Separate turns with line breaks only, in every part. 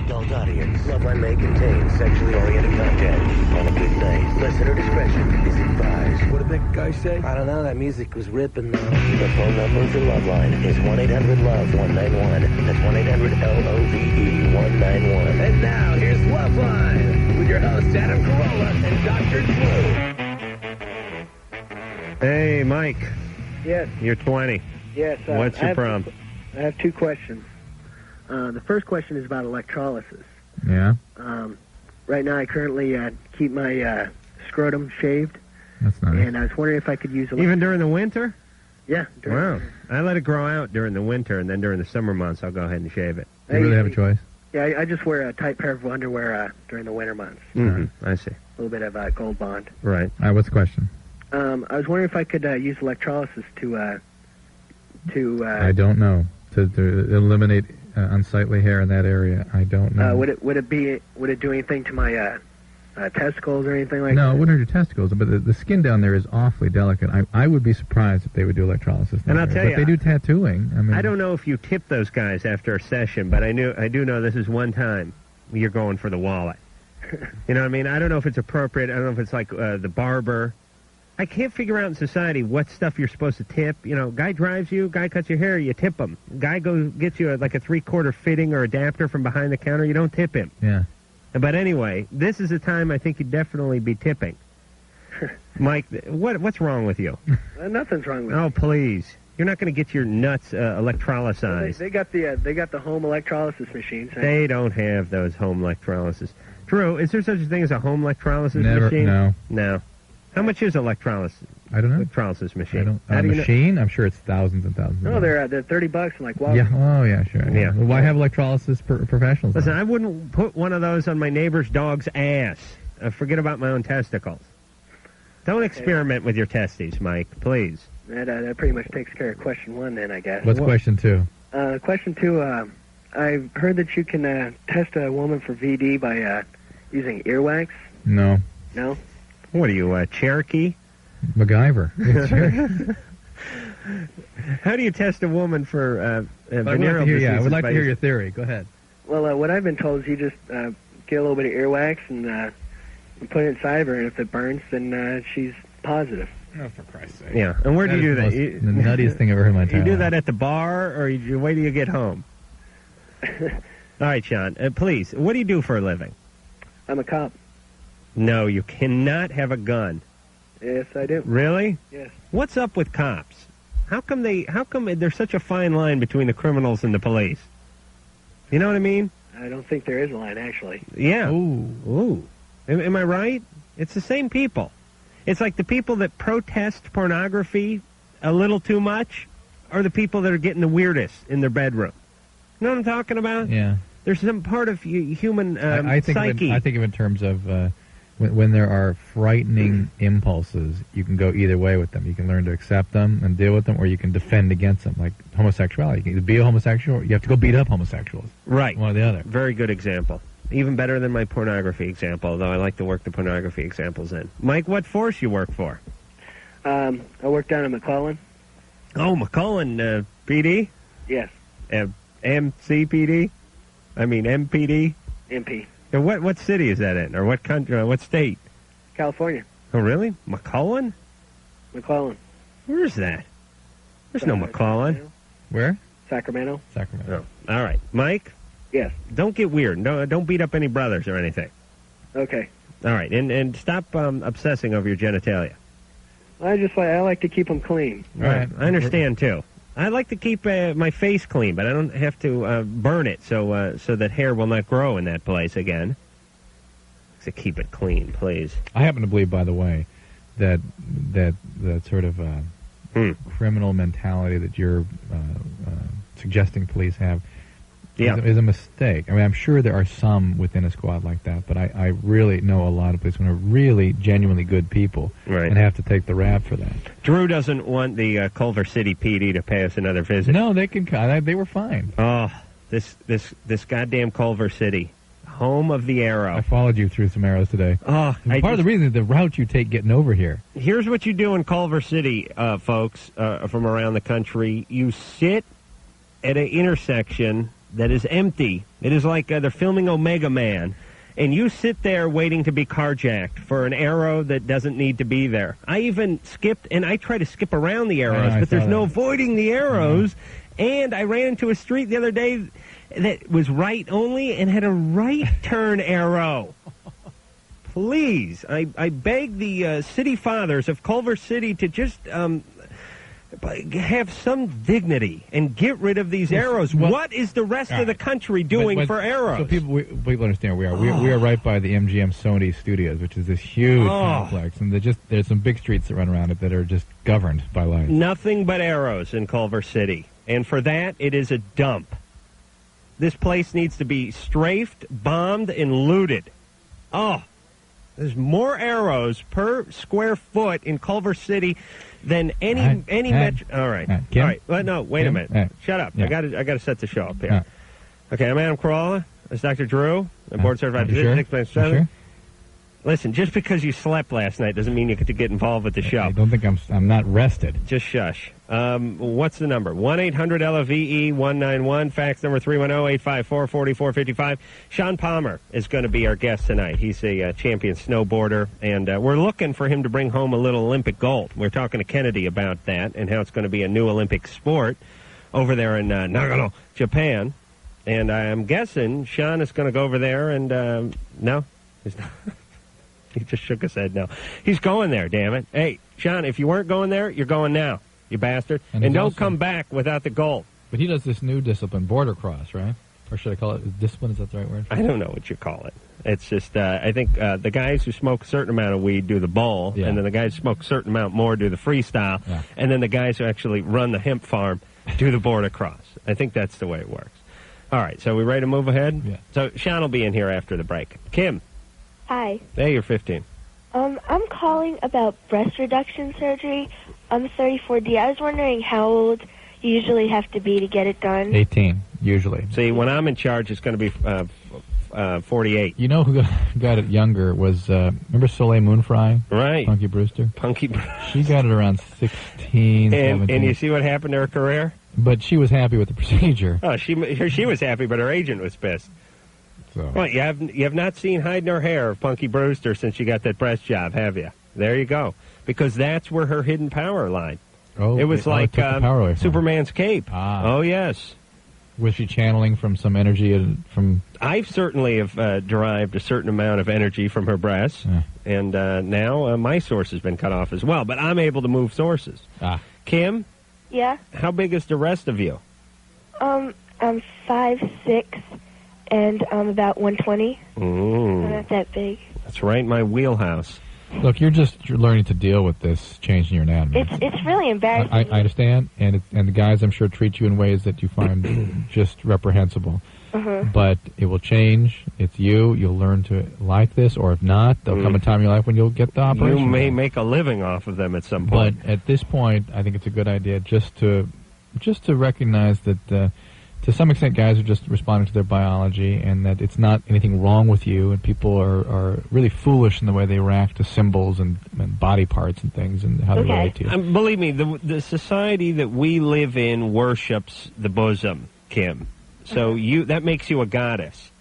adult audience. Loveline may contain sexually oriented content. On a good night, listener discretion is advised.
What did that guy say?
I don't know. That music was ripping, though. The phone number for Loveline is 1-800-LOVE-191. That's 1-800-LOVE-191. And now, here's Loveline with your hosts, Adam Carolla and Dr. Drew.
Hey, Mike.
Yes.
You're 20.
Yes.
What's your problem?
I have two questions. The first question is about electrolysis.
Yeah.
Right now, I currently keep my scrotum shaved.
That's nice.
And I was wondering if I could use
Even during the winter?
Yeah.
Wow. I let it grow out during the winter, and then during the summer months, I'll go ahead and shave it.
You really have a choice?
Yeah, I just wear a tight pair of underwear during the winter months.
Mm-hmm. I see.
A little bit of Gold Bond.
Right.
All right, what's the question?
I was wondering if I could use electrolysis to
I don't know. To eliminate unsightly hair in that area, I don't know.
Would it do anything to my testicles or anything like that?
No, it wouldn't hurt your testicles, but the skin down there is awfully delicate. I would be surprised if they would do electrolysis.
And I'll tell you,
but they do tattooing. I mean,
I don't know if you tip those guys after a session, but I do know this is one time you're going for the wallet. You know what I mean? I don't know if it's appropriate. I don't know if it's like the barber. I can't figure out in society what stuff you're supposed to tip. You know, guy drives you, guy cuts your hair, you tip him. Guy gets you like a 3/4 fitting or adapter from behind the counter, you don't tip him.
Yeah.
But anyway, this is a time I think you'd definitely be tipping. Mike, what's wrong with you?
Nothing's wrong with me.
Oh, please. You're not going to get your nuts electrolyzed.
They got the home electrolysis machines.
They don't have those home electrolysis. Drew, is there such a thing as a home electrolysis
Never,
machine?
No.
How much is electrolysis?
I don't know.
Electrolysis machine.
A machine? I'm sure it's thousands and thousands.
No, they're $30 in like Walmart.
Yeah. Oh, yeah, sure.
Yeah.
Well, why have electrolysis professionals?
Listen, I wouldn't put one of those on my neighbor's dog's ass. Forget about my own testicles. Don't experiment with your testes, Mike, please.
That pretty much takes care of question one then, I guess.
What's question two?
Question two, I've heard that you can test a woman for VD by using earwax.
No.
No?
What are you, Cherokee?
MacGyver.
How
do
you
test a woman
for
venereal disease? I would like to hear your theory. Go ahead.
Well, what I've been told is you just get a little bit of earwax and put it inside of her, and if it burns, then she's positive.
Oh, for Christ's sake.
Yeah, and where do you do that?
The nuttiest thing I've ever heard in my entire
life. You do
life.
that at the bar, or you wait till you get home? All right, Shaun, please, what do you do for a living?
I'm a cop.
No, you cannot have a gun.
Yes, I do.
Really?
Yes.
What's up with cops? How come there's such a fine line between the criminals and the police? You know what I mean?
I don't think there is a line, actually.
Yeah.
Ooh.
Am I right? It's the same people. It's like the people that protest pornography a little too much are the people that are getting the weirdest in their bedroom. You know what I'm talking about?
Yeah.
There's some part of human psyche.
I think of it in terms of when there are frightening impulses, you can go either way with them. You can learn to accept them and deal with them, or you can defend against them, like homosexuality. You can either be a homosexual, or you have to go beat up homosexuals.
Right.
One or the other.
Very good example. Even better than my pornography example, though I like to work the pornography examples in. Mike, what force you work for?
I work down in McClellan.
Oh, McClellan PD?
Yes.
MCPD? I mean MP. And what city is that in, or what country, what state?
California.
Oh, really? McClellan?
McClellan.
Where's that? There's no McClellan.
Sacramento.
Where?
Sacramento.
Sacramento.
Oh. All right. Mike?
Yes.
Don't get weird. Don't beat up any brothers or anything.
Okay.
All right. And stop obsessing over your genitalia.
I like to keep them clean.
All right. I understand, too. I like to keep my face clean, but I don't have to burn it so that hair will not grow in that place again. So keep it clean, please.
I happen to believe, by the way, that sort of criminal mentality that you're suggesting police have is a mistake. I mean, I'm sure there are some within a squad like that, but I really know a lot of policemen who are really genuinely good people and have to take the rap for that.
Drew doesn't want the Culver City PD to pay us another visit.
No, they can. They were fine.
Oh, this goddamn Culver City, home of the arrow.
I followed you through some arrows today.
Oh,
part of the reason is the route you take getting over here.
Here's what you do in Culver City, folks, from around the country. You sit at an intersection that is empty. It is like they're filming Omega Man, and you sit there waiting to be carjacked for an arrow that doesn't need to be there. I even skipped, and I try to skip around the arrows, but there's no avoiding the arrows. And I ran into a street the other day that was right only and had a right turn arrow. Please, I beg the city fathers of Culver City to just have some dignity and get rid of these arrows. Well, what is the rest of the country doing for arrows?
So people understand where we are. We are right by the MGM Sony Studios, which is this huge complex, and there's some big streets that run around it that are just governed by lights.
Nothing but arrows in Culver City, and for that, it is a dump. This place needs to be strafed, bombed, and looted. Oh, there's more arrows per square foot in Culver City than any metro. All right.
Kim?
All right. Well, no, wait a minute. Shut up.
Yeah.
I got to set the show up here. Okay, I'm Adam Carolla. It's Dr. Drew, a board-certified physician.
Sure?
Listen, just because you slept last night doesn't mean you get to get involved with the show.
I don't think I'm not rested.
Just shush. What's the number? 1-800-LOVE-191. Fax number 310-854-4455. Shaun Palmer is going to be our guest tonight. He's a champion snowboarder, and we're looking for him to bring home a little Olympic gold. We're talking to Kennedy about that and how it's going to be a new Olympic sport over there in Nagano, Japan. And I'm guessing Shaun is going to go over there and, no, he's not. He just shook his head no. He's going there, damn it. Hey, Shaun, if you weren't going there, you're going now, you bastard. And don't come back without the gold.
But he does this new discipline, border cross, right? Or should I call it discipline? Is that the right word?
I don't know what you call it. It's just, I think the guys who smoke a certain amount of weed do the bowl, and then the guys who smoke a certain amount more do the freestyle, and then the guys who actually run the hemp farm do the border cross. I think that's the way it works. All right, so we ready to move ahead?
Yeah.
So Shaun will be in here after the break. Kim.
Hi.
Hey, you're 15.
I'm calling about breast reduction surgery. I'm 34D. I was wondering how old you usually have to be to get it done.
18, usually.
See, when I'm in charge, it's going to be 48.
You know who got it younger was, remember Soleil Moonfry?
Right.
Punky Brewster?
Punky Brewster.
She got it around 16, 17.
And you see what happened to her career?
But she was happy with the procedure.
Oh, she was happy, but her agent was pissed.
So.
Well, you have not seen hide nor hair of Punky Brewster since you got that breast job, have you? There you go. Because that's where her hidden power lied.
Oh,
it was like Superman's cape. Oh, yes.
Was she channeling from some energy from...
I certainly have derived a certain amount of energy from her breasts, and now my source has been cut off as well. But I'm able to move sources. Kim?
Yeah?
How big is the rest of you?
I'm 5'6", and I'm about 120. I'm not that big.
That's right in my wheelhouse.
Look, you're learning to deal with this change in your anatomy.
It's really embarrassing.
I understand, and the guys, I'm sure, treat you in ways that you find just reprehensible. But it will change. It's you. You'll learn to like this, or if not, there'll come a time in your life when you'll get the operation.
You may make a living off of them at some point.
But at this point, I think it's a good idea just to recognize that to some extent guys are just responding to their biology, and that it's not anything wrong with you, and people are really foolish in the way they react to symbols and body parts and things and how they relate to you.
Believe me, the society that we live in worships the bosom, Kim. So that makes you a goddess.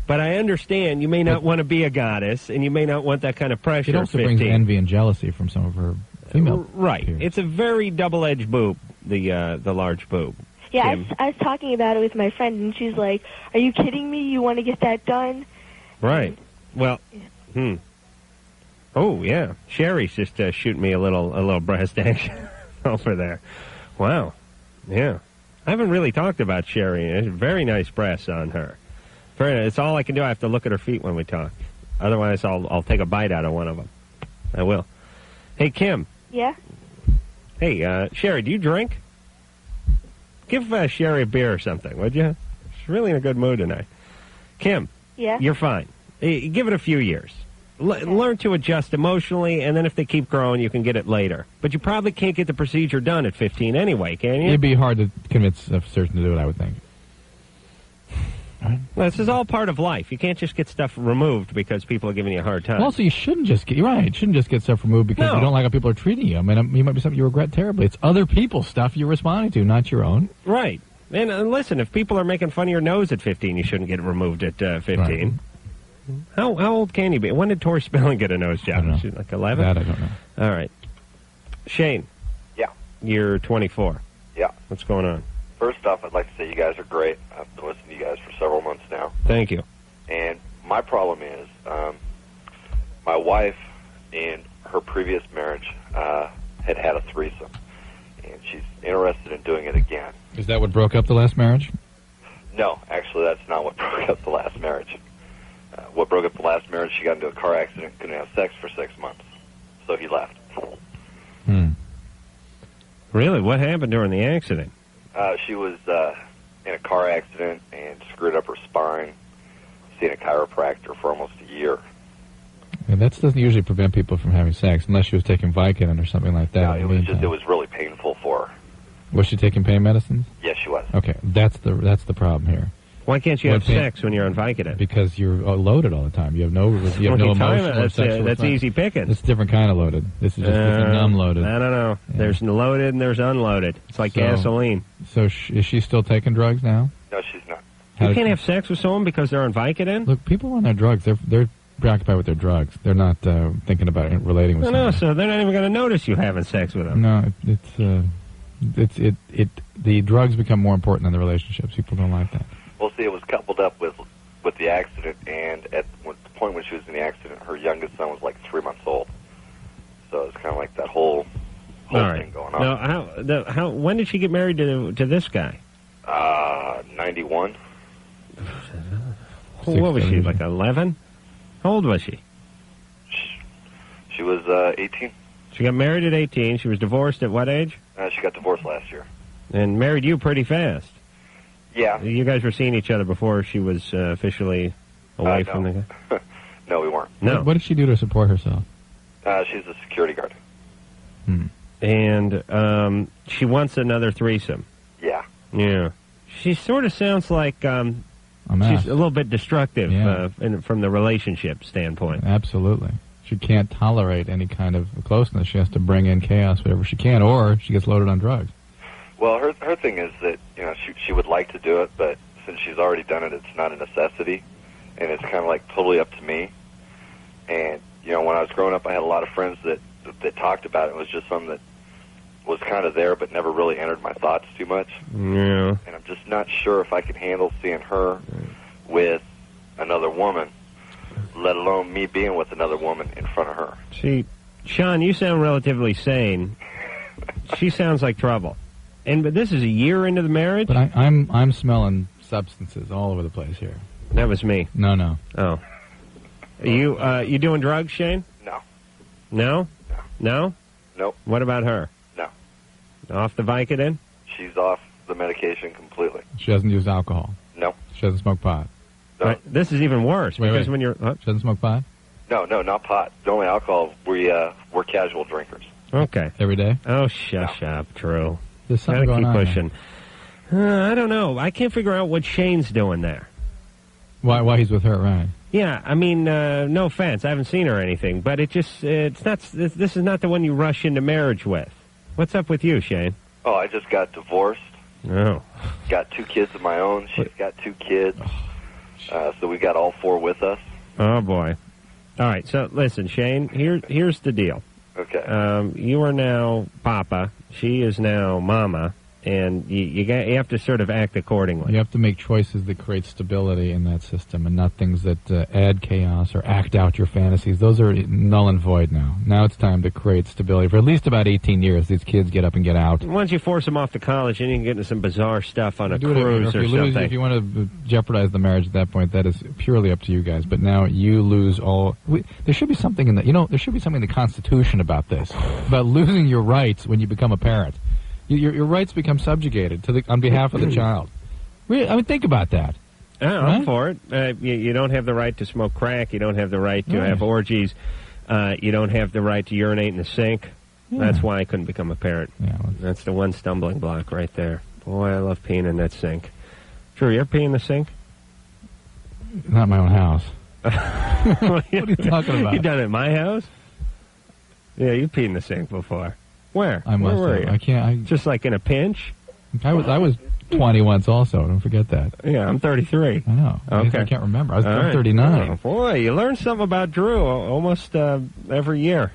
But I understand you may not want to be a goddess, and you may not want that kind of pressure.
It also brings envy and jealousy from some of her female peers.
It's a very double-edged boob, the large boob.
Yeah, I was talking about it with my friend, and she's like, "Are you kidding me? You want to get that done?"
Right. Well, Oh, yeah. Sherry's just shooting me a little breast action over there. Wow. Yeah. I haven't really talked about Sherry. It's very nice breasts on her. It's all I can do. I have to look at her feet when we talk. Otherwise, I'll take a bite out of one of them. I will. Hey, Kim.
Yeah?
Hey, Sherry, do you drink? Give Sherry a beer or something, would you? She's really in a good mood tonight. Kim.
Yeah?
You're fine. Give it a few years. Learn to adjust emotionally, and then if they keep growing, you can get it later. But you probably can't get the procedure done at 15 anyway, can you?
It'd be hard to convince a surgeon to do it, I would think.
Well, this is all part of life. You can't just get stuff removed because people are giving you a hard time.
Also, you shouldn't just get... You're right. You shouldn't just get stuff removed because you don't like how people are treating you. I mean, it might be something you regret terribly. It's other people's stuff you're responding to, not your own.
Right. And listen, if people are making fun of your nose at 15, you shouldn't get it removed at 15.
Right.
How old can you be? When did Tori Spelling get a nose job?
I
She's like 11?
That I don't know.
All right. Shane.
Yeah.
You're 24.
Yeah.
What's going on?
First off, I'd like to say you guys are great. I've been listening to you guys for several months now.
Thank you.
And my problem is my wife, in her previous marriage, had a threesome. And she's interested in doing it again.
Is that what broke up the last marriage?
No, actually, that's not what broke up the last marriage. What broke up the last marriage, she got into a car accident, couldn't have sex for 6 months. So he left.
Really? What happened during the accident?
She was in a car accident and screwed up her spine. Seen a chiropractor for almost a year.
Yeah, that doesn't usually prevent people from having sex, unless she was taking Vicodin or something like that.
No, it was really painful for her.
Was she taking pain medicines?
Yes, she was.
Okay, that's the problem here.
Why can't you have sex when you're on Vicodin?
Because you're loaded all the time. You have no emotion or sexual.
That's easy picking.
It's a different kind of loaded. This is just numb loaded.
I don't know. Yeah. There's loaded and there's unloaded. It's like gasoline.
So is she still taking drugs now?
No, she's not.
You can't have sex with someone because they're on Vicodin?
Look, people on their drugs, they're preoccupied with their drugs. They're not thinking about relating with someone.
No, so they're not even going to notice you having sex with them.
No, the drugs become more important than the relationships. People don't like that.
Well, see, it was coupled up with the accident, and at the point when she was in the accident, her youngest son was like 3 months old. So it's kind of like that whole thing going on.
Now, when did she get married to this guy?
91.
What was she, like 11? How old was she?
She was 18.
She got married at 18. She was divorced at what age?
She got divorced last year.
And married you pretty fast.
Yeah.
You guys were seeing each other before she was officially away from the guy?
No, we weren't.
No. What did she do to support herself?
She's a security guard.
And she wants another threesome.
Yeah.
Yeah. She sort of sounds like she's a little bit destructive from the relationship standpoint.
Absolutely. She can't tolerate any kind of closeness. She has to bring in chaos wherever she can, or she gets loaded on drugs.
Well, her thing is that she would like to do it, but since she's already done it, it's not a necessity, and it's kind of like totally up to me. And when I was growing up, I had a lot of friends that talked about it. It was just something that was kind of there, but never really entered my thoughts too much.
Yeah.
And I'm just not sure if I can handle seeing her with another woman, let alone me being with another woman in front of her.
See, Shaun, you sound relatively sane. She sounds like trouble. But this is a year into the marriage?
But I'm smelling substances all over the place here.
That was me.
No.
Oh. You doing drugs, Shane?
No.
No? No?
Nope.
What about her?
No.
Off the Vicodin?
She's off the medication completely.
She doesn't use alcohol?
No.
She doesn't smoke pot?
No.
Right. This is even worse because when you're...
She doesn't smoke pot?
No, not pot. The only alcohol, we're casual drinkers.
Okay.
Every day?
Oh, shush up, Drew.
There's something going on.
Pushing. I don't know. I can't figure out what Shane's doing there.
Why he's with her, right?
Yeah, I mean, no offense. I haven't seen her or anything, but it's not. This is not the one you rush into marriage with. What's up with you, Shane?
Oh, I just got divorced.
Oh.
Got 2 kids of my own. She's got 2 kids. So we got all 4 with us.
Oh, boy. All right, so listen, Shane, here's the deal.
Okay.
You are now Papa. She is now Mama. And you have to sort of act accordingly.
You have to make choices that create stability in that system and not things that add chaos or act out your fantasies. Those are null and void now. Now it's time to create stability. For at least about 18 years, these kids get up and get out.
Once you force them off to college, then you can get into some bizarre stuff on a cruise or something.
If you want to jeopardize the marriage at that point, that is purely up to you guys. But now you lose all... there should be something in the... there should be something in the Constitution about this, about losing your rights when you become a parent. Your rights become subjugated on behalf of the child. Really, I mean, think about that.
I'm for it. You don't have the right to smoke crack. You don't have the right to have orgies. You don't have the right to urinate in the sink. Yeah. That's why I couldn't become a parent. Yeah, that's the one stumbling block right there. Boy, I love peeing in that sink. Drew, you ever pee in the sink?
Not my own house. What are you talking about?
You done it at my house? Yeah, you peed in the sink before. Where?
I must
Where were
have.
you?
I can't.
Just like in a pinch?
I was 20 once also. Don't forget that.
Yeah, I'm 33.
I know.
Okay.
I can't remember. I'm
right.
39.
Oh, boy, you learn something about Drew almost every year.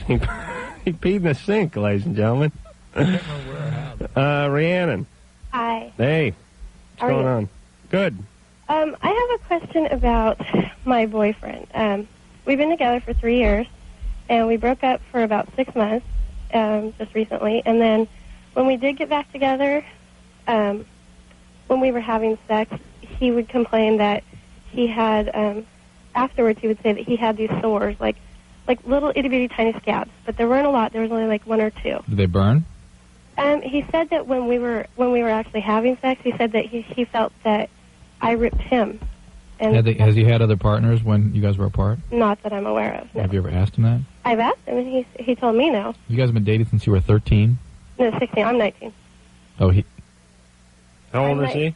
He peed in the sink, ladies and gentlemen. Rhiannon.
Hi.
Hey. What's going on? Good.
I have a question about my boyfriend. We've been together for 3 years, and we broke up for about 6 months just recently. And then when we did get back together, when we were having sex, he would complain that he had, afterwards he would say that he had these sores, like little itty-bitty tiny scabs. But there weren't a lot. There was only like 1 or 2.
Did they burn?
He said that when we were actually having sex, he said that he felt that I ripped him. And
Has he had other partners when you guys were apart?
Not that I'm aware of. No.
Have you ever asked him that?
I've asked him, and he told me no.
You guys have been dating since you were 13?
No, 16. I'm 19.
Oh,
How old is he?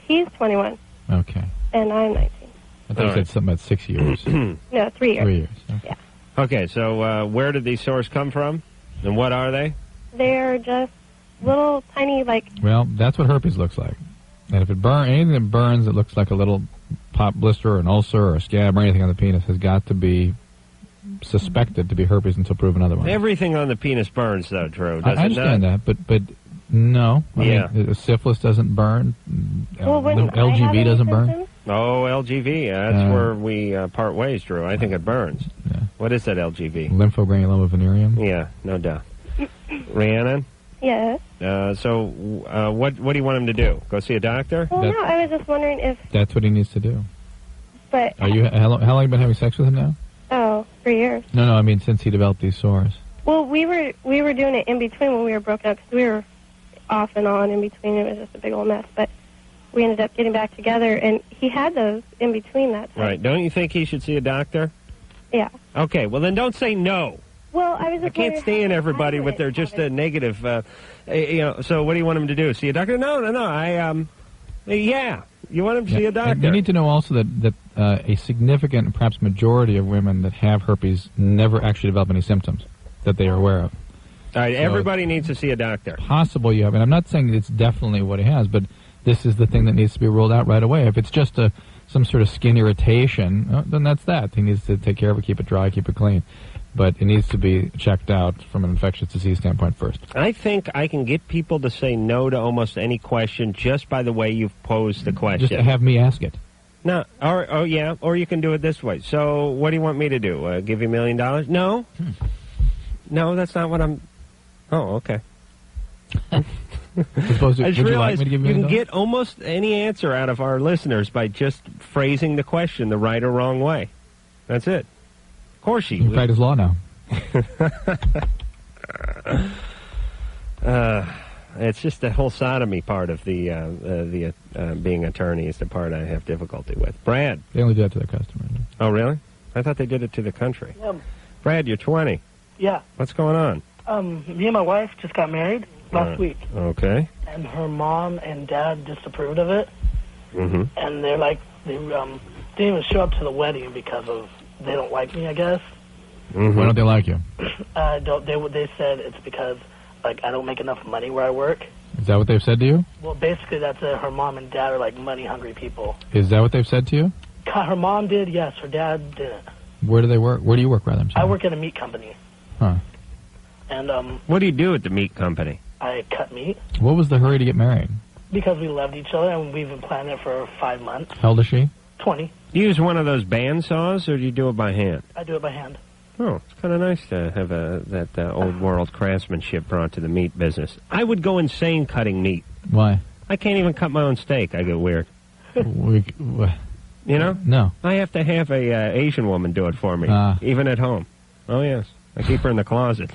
He's 21.
Okay.
And I'm 19.
I thought you said something about 6 years.
No, 3 years.
3 years. Okay.
Yeah.
Okay, so where did these sores come from? And what are they?
They're just little tiny,
Well, that's what herpes looks like. And if it anything that burns that looks like a little pop blister or an ulcer or a scab or anything on the penis has got to be suspected to be herpes until proven otherwise.
Everything on the penis burns, though, Drew.
I understand that, but no. I mean, syphilis doesn't burn. LGV doesn't burn.
Oh, LGV. That's where we part ways, Drew. I think it burns.
Yeah.
What is that LGV?
Lymphogranuloma venereum.
Yeah, no doubt. Rhiannon?
Yes.
So what do you want him to do? Go see a doctor?
Well, no, I was just wondering if...
That's what he needs to do.
But...
How long have you been having sex with him now?
Oh, 3 years.
No, I mean since he developed these sores.
Well, we were doing it in between when we were broken up, because we were off and on in between. It was just a big old mess, but we ended up getting back together, and he had those in between that time.
Right. Don't you think he should see a doctor?
Yeah.
Okay, well then don't say no.
Well, I was just
I can't stand everybody with their just a negative, so what do you want him to do? See a doctor? No, yeah. You want him to see a doctor.
And you need to know also that a significant, perhaps majority of women that have herpes never actually develop any symptoms that they are aware of.
All right, so everybody needs to see a doctor.
Possible you have, and I'm not saying it's definitely what he has, but this is the thing that needs to be ruled out right away. If it's just some sort of skin irritation, then that's that. He needs to take care of it, keep it dry, keep it clean. But it needs to be checked out from an infectious disease standpoint first.
I think I can get people to say no to almost any question just by the way you've posed the question.
Just have me ask it.
No, or you can do it this way. So what do you want me to do? Give you $1 million? No. No, that's not what I'm... Oh, okay.
I just
realized
you like me to give
you can get almost any answer out of our listeners by just phrasing the question the right or wrong way. That's it. Of course
you practice law now.
It's just the whole sodomy part of the being attorney is the part I have difficulty with. Brad.
They only do that to their customers.
Oh, really? I thought they did it to the country.
Yeah.
Brad, you're 20.
Yeah.
What's going on?
Me and my wife just got married last week.
Okay.
And her mom and dad disapproved of it.
Mm-hmm.
And they didn't even show up to the wedding because they don't like me, I guess.
Mm-hmm. Why don't they like you?
They said it's because I don't make enough money where I work.
Is that what they've said to you?
Well, basically that's it. Her mom and dad are money hungry people.
Is that what they've said to you?
Her mom did, yes. Her dad didn't.
Where do they work? Where do you work, rather?
I work at a meat company.
Huh.
And
what do you do at the meat company?
I cut meat.
What was the hurry to get married?
Because we loved each other and we've been planning it for 5 months.
How old is she?
20.
Do you use one of those band saws, or do you do it by hand?
I do it by hand.
Oh, it's kind of nice to have that old world craftsmanship brought to the meat business. I would go insane cutting meat.
Why?
I can't even cut my own steak. I get weird. You know?
No.
I have to have a Asian woman do it for me, even at home. Oh, yes. I keep her in the closet.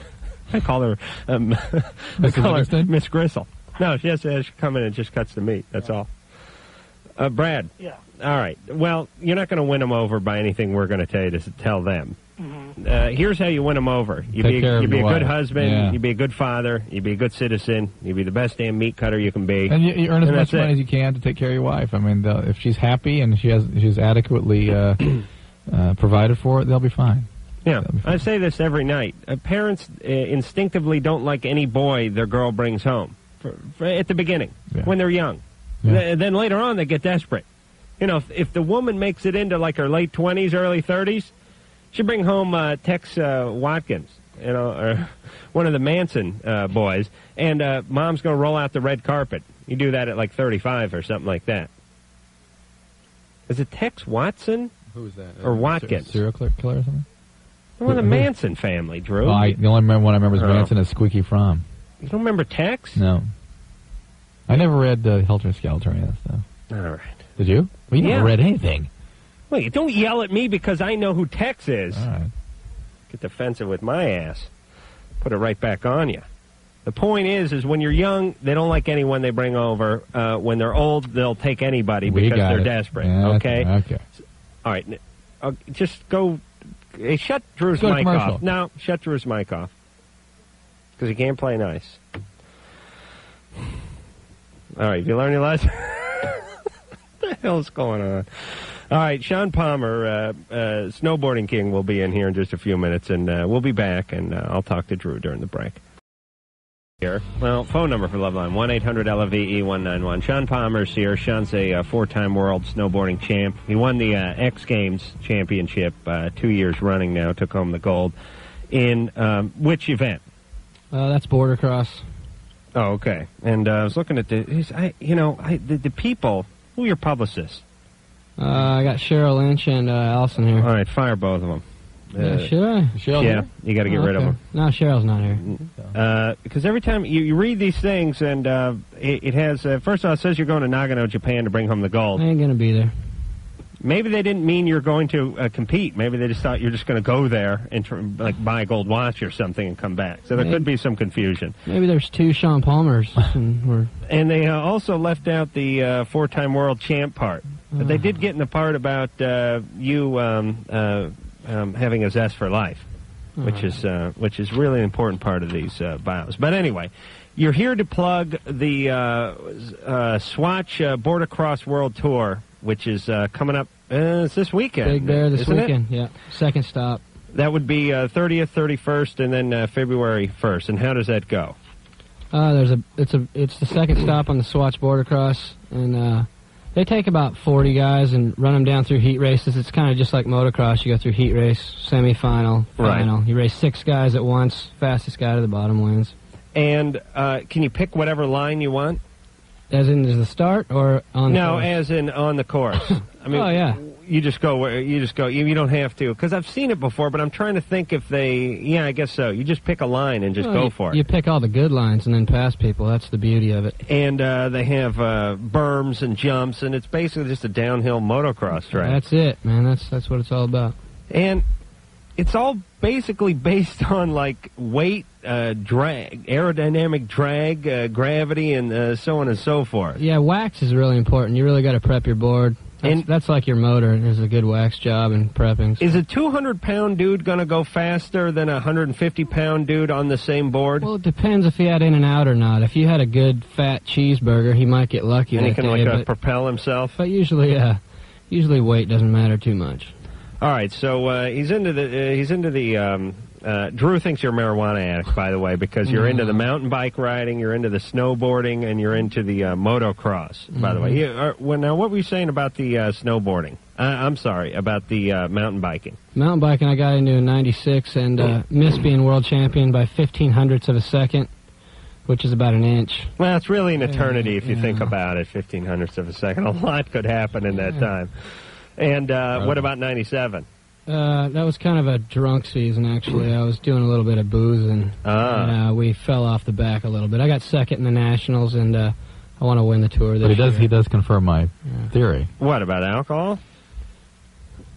I call her Miss Gristle. No, she has to come in and just cuts the meat. That's all. Brad.
Yeah.
All right. Well, you're not going to win them over by anything we're going to tell you to tell them.
Mm-hmm.
Here's how you win them over. You be a good husband. Yeah. You be a good father. You be a good citizen. You be the best damn meat cutter you can be.
And you earn as much money as you can to take care of your wife. I mean, if she's happy and she's adequately provided for, they'll be fine.
Yeah, I say this every night. Parents instinctively don't like any boy their girl brings home. at the beginning, when they're young.
Yeah.
Then later on, they get desperate. You know, if the woman makes it into like her late 20s, early 30s, she bring home Tex Watkins, you know, or one of the Manson boys, and mom's going to roll out the red carpet. You do that at like 35 or something like that. Is it Tex Watson?
Who's that?
Or Watkins?
Serial killer or something?
One of the Manson family, Drew.
The only one I remember is Manson is Squeaky Fromm.
You don't remember Tex?
No. I never read Helter Skelter or any of that stuff.
All right.
Did you? Well, you never read anything.
Wait, don't yell at me because I know who Tex is.
All right.
Get defensive with my ass. Put it right back on you. The point is when you're young, they don't like anyone they bring over. When they're old, they'll take anybody because they're desperate.
Yeah,
okay?
Okay.
All right. Just go. Hey, shut Drew's mic off. No, shut Drew's mic off. Because he can't play nice. All right, you learn your lesson? What the hell's going on? All right, Shaun Palmer, snowboarding king, will be in here in just a few minutes, and we'll be back, and I'll talk to Drew during the break. Here. Well, phone number for Loveline, 1-800-LOVE-191. Shaun Palmer's here. Shaun's a four-time world snowboarding champ. He won the X Games championship 2 years running now, took home the gold. In which event?
That's border cross.
Oh, okay. And I was looking at the people. Who are your publicists?
I got Cheryl Lynch and Allison here.
All right, fire both of them.
Should I?
Cheryl here? You got to get rid of them.
No, Cheryl's not here.
Because every time you read these things, and it has, first of all, it says you're going to Nagano, Japan to bring home the gold.
I ain't going to be there.
Maybe they didn't mean you're going to compete. Maybe they just thought you're just going to go there and buy a gold watch or something and come back. So there could be some confusion.
Maybe there's two Shaun Palmers.
And they also left out the four-time world champ part. But they did get in the part about you having a zest for life, which is really an important part of these bios. But anyway, you're here to plug the Swatch Border Cross World Tour, which is coming up this weekend.
Big Bear this weekend, yeah. Second stop.
That would be 30th, 31st, and then February 1st. And how does that go?
It's the second stop on the Swatch Border Cross, and they take about 40 guys and run them down through heat races. It's kind of just like motocross. You go through heat race, semifinal, final. Right. You race 6 guys at once. Fastest guy to the bottom wins. And can you pick whatever line you want? As in the start or on the course? No, as in on the course. I mean, you just go where you just go. You don't have to, because I've seen it before. But I'm trying to think if they. Yeah, I guess so. You just pick a line and just go for it. You pick all the good lines and then pass people. That's the beauty of it.
And they have berms and jumps, and it's basically just a downhill motocross track.
That's it, man. That's what it's all about.
And it's all basically based on like weight, drag, aerodynamic drag, gravity, and so on and so forth.
Yeah, wax is really important. You really got to prep your board. That's like your motor. There's a good wax job in prepping. So.
Is a 200-pound dude going to go faster than a 150-pound dude on the same board?
Well, it depends if he had in and out or not. If you had a good fat cheeseburger, he might get lucky.
And he can propel himself.
But usually weight doesn't matter too much.
All right, so he's into the. Drew thinks you're a marijuana addict, by the way, because you're into the mountain bike riding, you're into the snowboarding, and you're into the motocross. By the way, now what were you saying about the snowboarding? I'm sorry, about the mountain biking.
Mountain biking, I got into in '96 and missed being world champion by 0.15 of a second, which is about an inch.
Well, it's really an eternity if you think about it. 0.15 of a second, a lot could happen in that time. And what about '97?
That was kind of a drunk season, actually. I was doing a little bit of booze, and we fell off the back a little bit. I got second in the Nationals, and I want to win the tour this year.
He does confirm my theory.
What, about alcohol?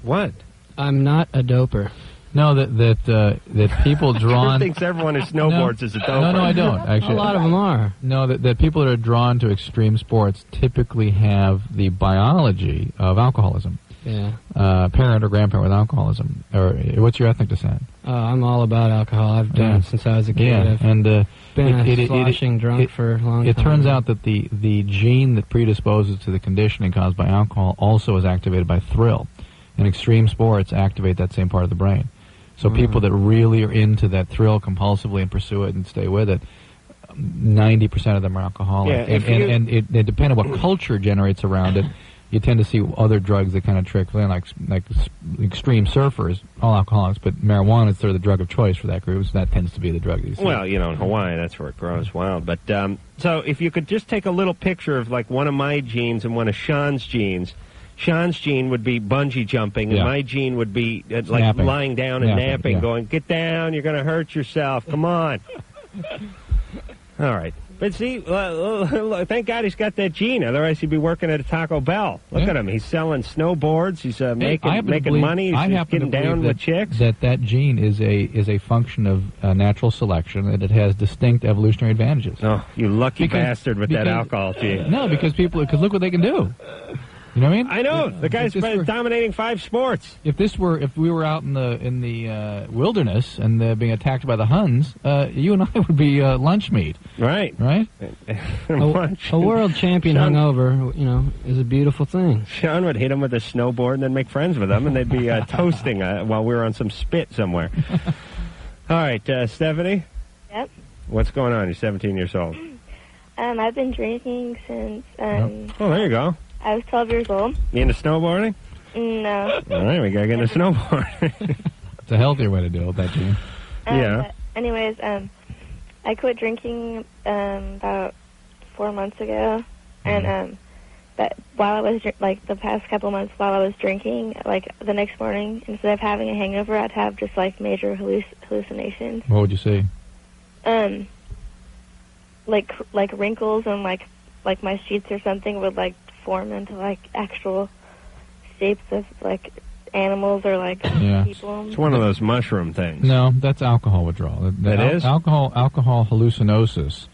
What?
I'm not a doper.
No, that people drawn...
Drew thinks everyone who snowboards is a doper.
No, I don't, actually.
A lot of them are.
No, that people that are drawn to extreme sports typically have the biology of alcoholism.
Yeah.
Parent or grandparent with alcoholism. Or what's your ethnic descent?
I'm all about alcohol. I've done it since I was a kid.
Yeah, and
been a sloshing drunk for a long time.
It turns out that the gene that predisposes to the conditioning caused by alcohol also is activated by thrill. And extreme sports activate that same part of the brain. So people that really are into that thrill compulsively and pursue it and stay with it, 90% of them are alcoholic.
Yeah,
and it depending on what culture generates around it, you tend to see other drugs that kind of trickle in, like extreme surfers, all alcoholics, but marijuana is sort of the drug of choice for that group, so that tends to be the drug that you see.
Well, in Hawaii, that's where it grows wild. But so if you could just take a little picture of like one of my genes and one of Shaun's genes. Shaun's gene would be bungee jumping, and my gene would be like lying down and napping, going, "Get down, you're going to hurt yourself. Come on." All right. But see, thank God he's got that gene. Otherwise, he'd be working at a Taco Bell. Look at him. He's selling snowboards. He's making money. He's getting down with chicks.
That gene is a function of natural selection, and it has distinct evolutionary advantages.
Oh, you lucky bastard with that alcohol gene.
No, because look what they can do. You know what I mean?
I know. The guy's dominating 5 sports.
If we were out in the wilderness and being attacked by the Huns, you and I would be lunch meat.
Right.
Right?
A world champion hungover, is a beautiful thing.
Shaun would hit him with a snowboard and then make friends with him, and they'd be toasting while we were on some spit somewhere. All right, Stephanie?
Yep.
What's going on? You're 17 years old.
I've been drinking since...
Oh, there you go.
I was 12 years old.
You into snowboarding?
No.
All right, we got to get into snowboarding.
It's a healthier way to do it, that Gene.
Yeah.
Anyways, I quit drinking about 4 months ago, and but while I was the past couple months while I was drinking, the next morning, instead of having a hangover, I'd have just major hallucinations.
What would you see?
Like wrinkles and like my sheets or something would form into actual shapes of animals or people.
It's one of those mushroom things.
No, that's alcohol withdrawal.
That is?
Alcohol hallucinosis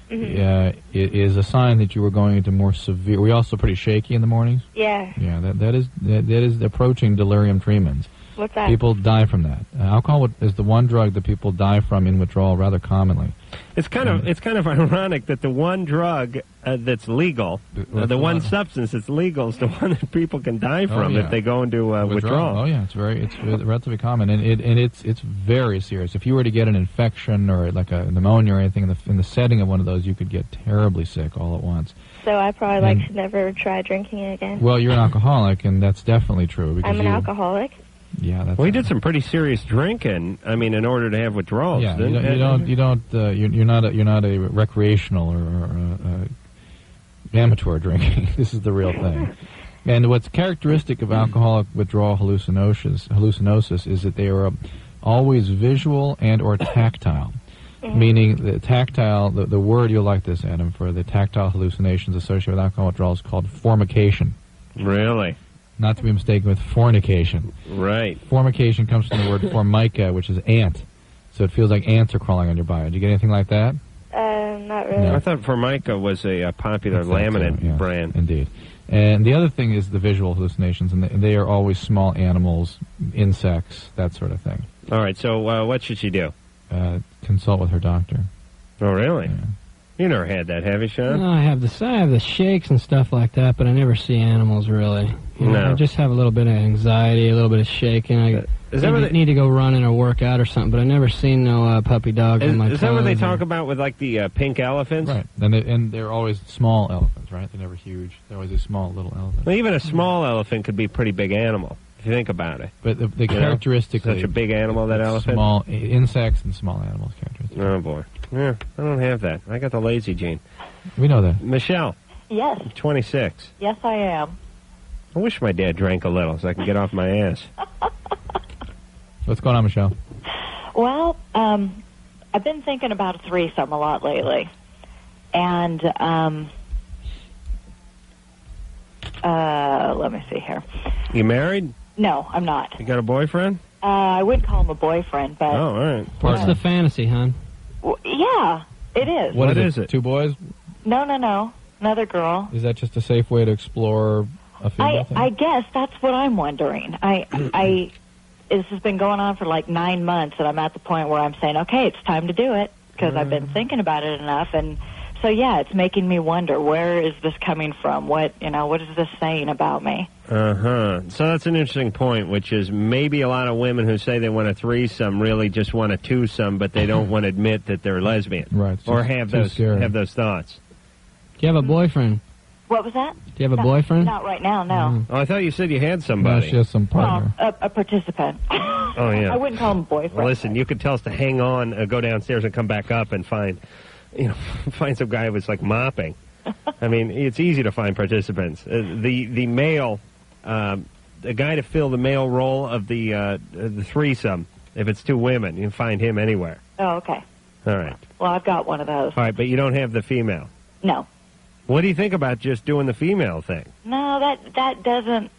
is a sign that you were going into more severe... Were you also pretty shaky in the mornings?
Yeah.
Yeah, that is approaching delirium tremens.
What's that?
People die from that. Alcohol is the one drug that people die from in withdrawal rather commonly.
It's kind of ironic that the one drug that's legal, the one substance that's legal, is the one that people can die from if they go into withdrawal.
Oh yeah, it's relatively common, and it's very serious. If you were to get an infection or like a pneumonia or anything in the setting of one of those, you could get terribly sick all at once.
So I probably should never try drinking again.
Well, you're an alcoholic, and that's definitely true. Because
I'm an alcoholic.
Yeah, that's.
Well, he did some pretty serious drinking. I mean, in order to have withdrawals.
Yeah, you're not a recreational or amateur drinking. This is the real thing. And what's characteristic of alcoholic withdrawal hallucinosis is that they are always visual and or tactile. Meaning the tactile, the word, you'll like this, Adam, for the tactile hallucinations associated with alcohol withdrawal is called formication.
Really?
Not to be mistaken with fornication.
Right.
Formication comes from the word formica, which is ant. So it feels like ants are crawling on your body. Did you get anything like that?
Not really.
No. I thought Formica was a popular laminate brand.
Indeed. And the other thing is the visual hallucinations, and they are always small animals, insects, that sort of thing.
All right, so what should she do?
Consult with her doctor.
Oh, really?
Yeah.
You never had that, have you, Shaun?
No, I have the shakes and stuff like that, but I never see animals really. I just have a little bit of anxiety, a little bit of shaking. I need to go running or work out or something, but I've never seen no puppy dogs in my clothes.
Is that what they talk about with the pink elephants?
Right, and they're always small elephants, right? They're never huge. They're always a small little elephant.
Well, even a small elephant could be a pretty big animal if you think about it.
But the characteristically,
such a big animal, that elephant.
Small insects and small animals characteristics.
Oh boy, yeah, I don't have that. I got the lazy gene.
We know that.
Michelle.
Yes.
26.
Yes, I am.
I wish my dad drank a little so I could get off my ass.
What's going on, Michelle?
Well, I've been thinking about a threesome a lot lately. And, let me see here.
You married?
No, I'm not.
You got a boyfriend?
I wouldn't call him a boyfriend, but...
Oh, all right.
What's the fantasy, hon?
Well, yeah, it is.
What is it? 2 boys?
No. Another girl.
Is that just a safe way to explore a female thing?
I guess that's what I'm wondering. This has been going on for like 9 months, and I'm at the point where I'm saying, okay, it's time to do it, because I've been thinking about it enough, and so, yeah, it's making me wonder, where is this coming from? What is this saying about me?
So that's an interesting point, which is maybe a lot of women who say they want a threesome really just want a twosome, but they don't want to admit that they're lesbian,
right?
Or have those thoughts.
Do you have a boyfriend?
What was that?
Do you have a boyfriend?
Not right now, no.
Oh, I thought you said you had somebody.
No, she has some partner.
A participant.
Oh, yeah.
I wouldn't call him a boyfriend.
Well, listen, you could tell us to hang on, go downstairs and come back up and find some guy who was like mopping. I mean, it's easy to find participants. The male, the guy to fill the male role of the threesome, if it's two women, you can find him anywhere.
Oh, okay.
All right.
Well, I've got one of those.
All right, but you don't have the female.
No.
What do you think about just doing the female thing?
No, that doesn't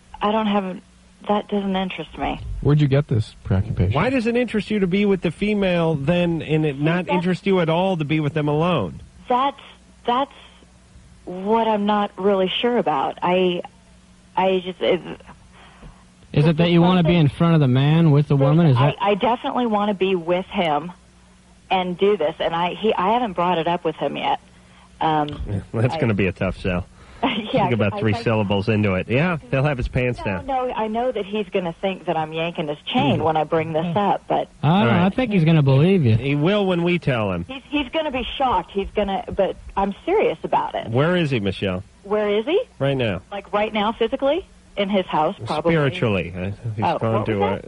interest me.
Where'd you get this preoccupation?
Why does it interest you to be with the female then, and it not interest you at all to be with them alone?
That's what I'm not really sure about.
Is it that you want to be in front of the man with the woman? Is that?
I definitely want to be with him and do this, and I haven't brought it up with him yet.
That's going to be a tough sell.
Yeah,
think about three syllables into it. Yeah, he'll have his pants down.
No, I know that he's going to think that I'm yanking his chain when I bring this up, but
I think he's going to believe you.
He will when we tell him.
He's going to be shocked. But I'm serious about it.
Where is he, Michelle?
Where is he?
Right now.
Like right now, physically, in his house, probably.
Spiritually, he's gone to.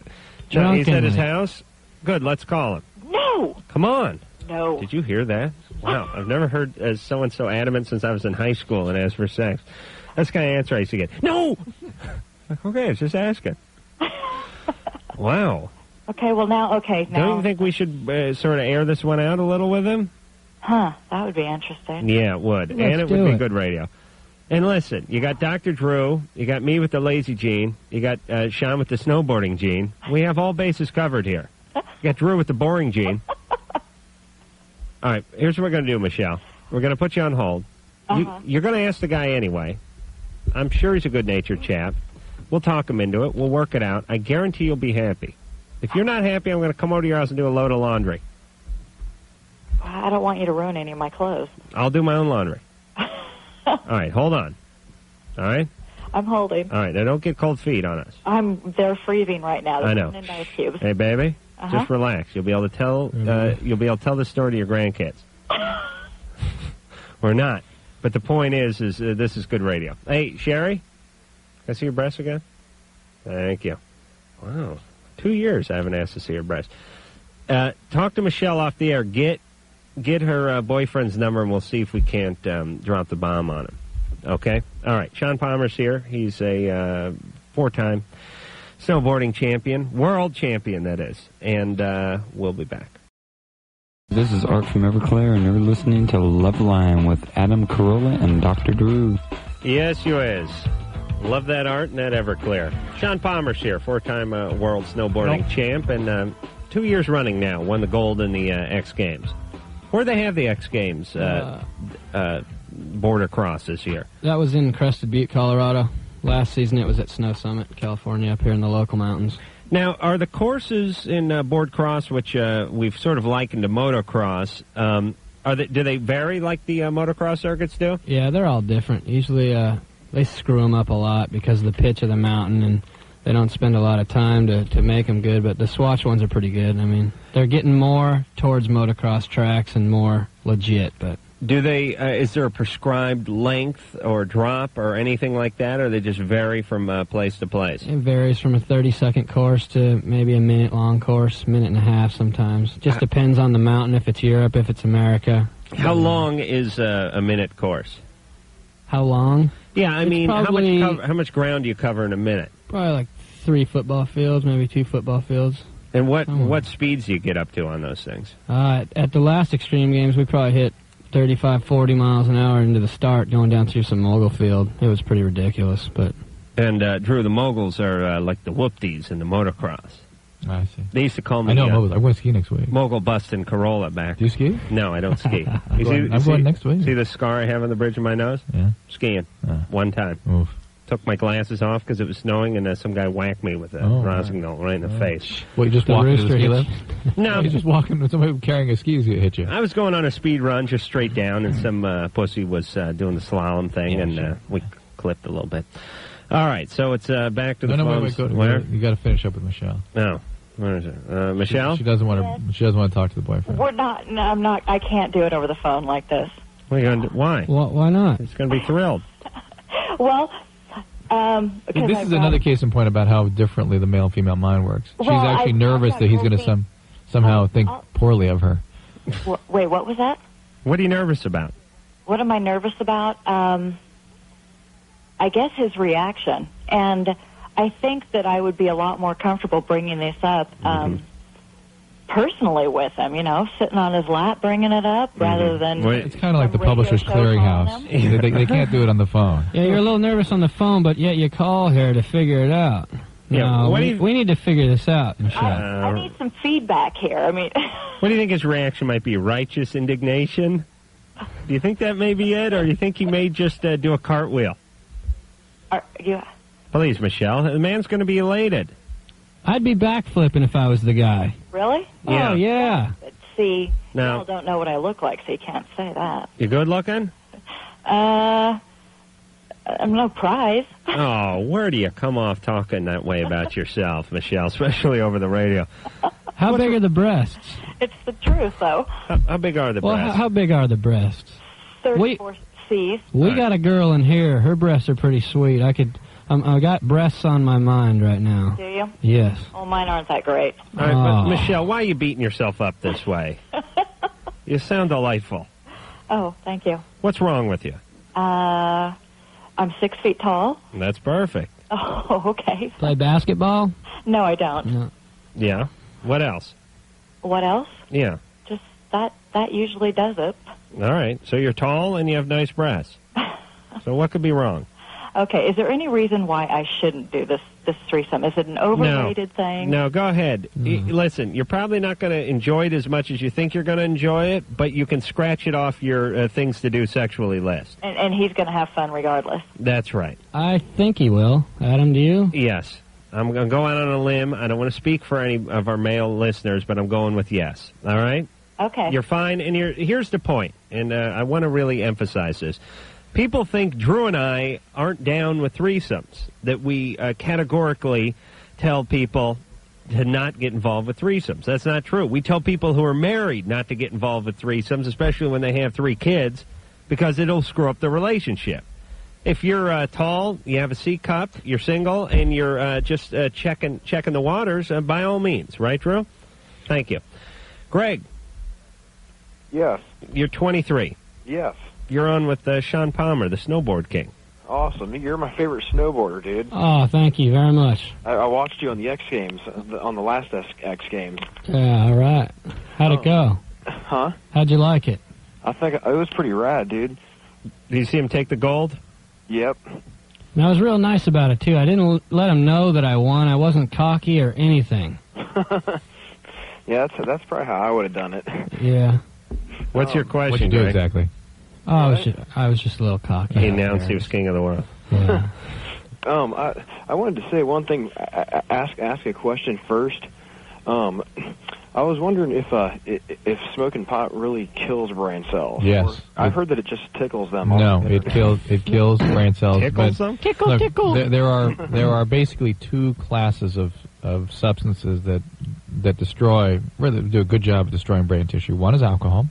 He's at his house. Good. Let's call him.
No.
Come on.
No.
Did you hear that? Wow, I've never heard someone so adamant since I was in high school and asked for sex. That's the kind of answer I used to get. No! Okay, I was just asking. Wow.
Okay, well now.
Don't you think we should sort of air this one out a little with him?
Huh, that would be interesting.
Yeah, it would. And it would be good radio. And listen, you got Dr. Drew, you got me with the lazy gene, you got Shaun with the snowboarding gene. We have all bases covered here. You got Drew with the boring gene. All right, here's what we're going to do, Michelle. We're going to put you on hold. You're going to ask the guy anyway. I'm sure he's a good-natured chap. We'll talk him into it. We'll work it out. I guarantee you'll be happy. If you're not happy, I'm going to come over to your house and do a load of laundry.
I don't want you to ruin any of my clothes.
I'll do my own laundry. All right, hold on. All right?
I'm holding.
All right, now don't get cold feet on us.
They're freezing right now. They're
I know.
in ice cubes.
Hey, baby, just relax. You'll be able to tell. You'll be able to tell the story to your grandkids, or not. But the point is this is good radio. Hey, Sherry, can I see your breasts again? Thank you. Wow, 2 years I haven't asked to see her breasts. Talk to Michelle off the air. Get her boyfriend's number, and we'll see if we can't drop the bomb on him. Okay? All right. Shaun Palmer's here. He's a 4-time snowboarding champion, world champion, that is. And we'll be back.
This is Art from Everclear, and you're listening to Loveline with Adam Carolla and Dr. Drew.
Yes, you is. Love that Art and that Everclear. Shaun Palmer's here, 4-time world snowboarding champ, and 2 years running now, won the gold in the X Games. Where they have the X Games border cross this year?
That was in Crested Butte, Colorado. Last season it was at Snow Summit, California, up here in the local mountains.
Now, are the courses in board cross, which we've sort of likened to motocross, do they vary like the motocross circuits do?
Yeah, they're all different. Usually they screw them up a lot because of the pitch of the mountain, and they don't spend a lot of time to make them good, but the Swatch ones are pretty good. I mean, they're getting more towards motocross tracks and more legit, but...
Do they, is there a prescribed length or drop or anything like that, or they just vary from place to place?
It varies from a 30-second course to maybe a minute-long course, minute and a half sometimes. Just depends on the mountain, if it's Europe, if it's America.
How long is a minute course?
How long?
Yeah, I mean,
probably,
how much ground do you cover in a minute?
Probably like 3 football fields, maybe 2 football fields.
And what speeds do you get up to on those things?
At the last Extreme Games, we probably hit 35, 40 miles an hour into the start, going down through some mogul field. It was pretty ridiculous, but...
And, Drew, the moguls are like the whoopties in the motocross.
I see.
They used to call me...
I know moguls. I'm going to ski next week.
Mogul bust in Carolla back.
Do you ski?
No, I don't ski.
I'm going next week.
See the scar I have on the bridge of my nose?
Yeah.
Skiing. One time.
Oof.
Took my glasses off because it was snowing, and some guy whacked me with a Rossignol right in the face.
Well, you just walked into the ski lift?
No.
You just walking with somebody carrying a ski hit you.
I was going on a speed run just straight down, and some pussy was doing the slalom thing, and we clipped a little bit. All right, so it's back to the
No,
phones.
wait,
Where?
you got to finish up with Michelle.
No. Where is it? Michelle?
She doesn't want to. She doesn't want to talk to the boyfriend.
We're not. No, I'm not. I can't do it over the phone like this.
What are you gonna do? Why?
Why not?
He's going to be thrilled.
Well, because
this is another case in point about how differently the male-female mind works. She's actually nervous that he's going to somehow think poorly of her.
Wait, what was that?
What are you nervous about?
What am I nervous about? I guess his reaction. And I think that I would be a lot more comfortable bringing this up personally with him, sitting on his lap, bringing it up, rather than...
It's kind of like the Publishers Clearinghouse. They can't do it on the phone.
Yeah, you're a little nervous on the phone, but yet you call here to figure it out.
Yeah,
we need to figure this out, Michelle.
I need some feedback here. I mean...
What do you think his reaction might be? Righteous indignation? Do you think that may be it, or do you think he may just do a cartwheel?
Yeah.
Please, Michelle. The man's going to be elated.
I'd be backflipping if I was the guy.
Really?
Yeah.
Oh, yeah.
But see,
now,
y'all don't know what I look like, so you can't say that.
You good looking?
I'm no prize.
Oh, where do you come off talking that way about yourself, Michelle, especially over the radio?
How big are the breasts?
It's the truth, though.
How big are the breasts?
How big are the breasts?
34 C's.
We got a girl in here. Her breasts are pretty sweet. I got breasts on my mind right now.
Do you?
Yes.
Oh, mine aren't that great.
All right, but Michelle, why are you beating yourself up this way? You sound delightful.
Oh, thank you.
What's wrong with you?
I'm 6 feet tall.
That's perfect.
Oh, okay.
Play basketball?
No, I don't.
No.
Yeah. What else?
What else?
Yeah.
Just that usually does it.
All right. So you're tall and you have nice breasts. So what could be wrong?
Okay. Is there any reason why I shouldn't do this threesome? Is it an overrated thing?
No, go ahead. Listen, you're probably not going to enjoy it as much as you think you're going to enjoy it, but you can scratch it off your things to do sexually list.
And he's going to have fun regardless.
That's right.
I think he will. Adam, do you?
Yes. I'm going to go out on a limb. I don't want to speak for any of our male listeners, but I'm going with yes. All right?
Okay.
You're fine, and here's the point, and I want to really emphasize this. People think Drew and I aren't down with threesomes, that we categorically tell people to not get involved with threesomes. That's not true. We tell people who are married not to get involved with threesomes, especially when they have 3 kids, because it'll screw up the relationship. If you're tall, you have a C cup, you're single, and you're just checking the waters, by all means. Right, Drew? Thank you. Greg.
Yes.
You're 23.
Yes.
You're on with Shaun Palmer, the snowboard king.
Awesome. You're my favorite snowboarder, dude.
Oh, thank you very much.
I watched you on the X Games, on the last X Games.
Yeah, all right. How'd it go?
Huh?
How'd you like it?
I think it was pretty rad, dude.
Did you see him take the gold?
Yep.
And I was real nice about it, too. I didn't let him know that I won. I wasn't cocky or anything.
Yeah, that's probably how I would have done it.
Yeah.
What's your question,
What'd you do
Greg?
exactly?
Oh, I was just a little cocky.
He announced he was king of the world.
Yeah.
I wanted to say one thing. Ask a question first. I was wondering if smoking pot really kills brain cells.
Yes.
I've heard that it just tickles them.
No, it kills brain cells.
Tickles
but
them?
Tickle, tickle.
There are basically 2 classes of substances that really do a good job of destroying brain tissue. One is alcohol,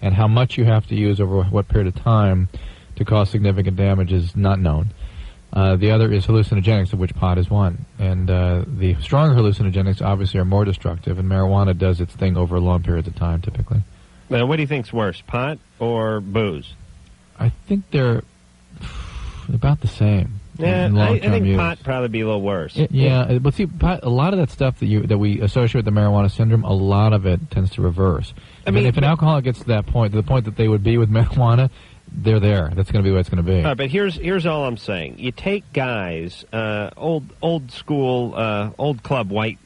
and how much you have to use over what period of time to cause significant damage is not known. The other is hallucinogenics, of which pot is one. And the stronger hallucinogenics obviously are more destructive, and marijuana does its thing over long periods of time, typically.
Now, what do you think's worse, pot or booze?
I think they're about the same.
Yeah,
in
I
long-term
think
use.
pot probably be a little worse.
Yeah, but see, pot, a lot of that stuff that we associate with the marijuana syndrome, a lot of it tends to reverse. I mean, if an alcoholic gets to the point that they would be with marijuana, they're there. That's going to be what it's going to be.
All right, but here's all I'm saying. You take guys, old school, old club white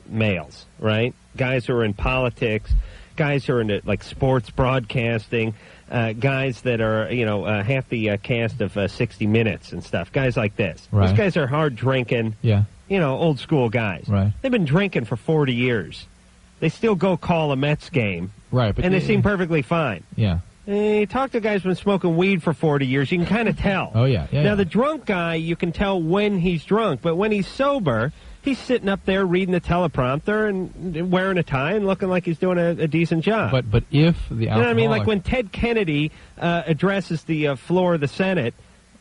males, right? Guys who are in politics, guys who are into like sports broadcasting, guys that are half the cast of 60 Minutes and stuff. Guys like this.
Right.
These guys are hard drinking.
Yeah.
Old school guys.
Right.
They've been drinking for 40 years. They still go call a Mets game.
Right. But
and they seem perfectly fine.
Yeah.
You talk to a guy who's been smoking weed for 40 years, you can kind of tell.
Oh, yeah.
Now, the drunk guy, you can tell when he's drunk, but when he's sober, he's sitting up there reading the teleprompter and wearing a tie and looking like he's doing a decent job.
But if the alcoholic...
You know what I mean? Like when Ted Kennedy addresses the floor of the Senate,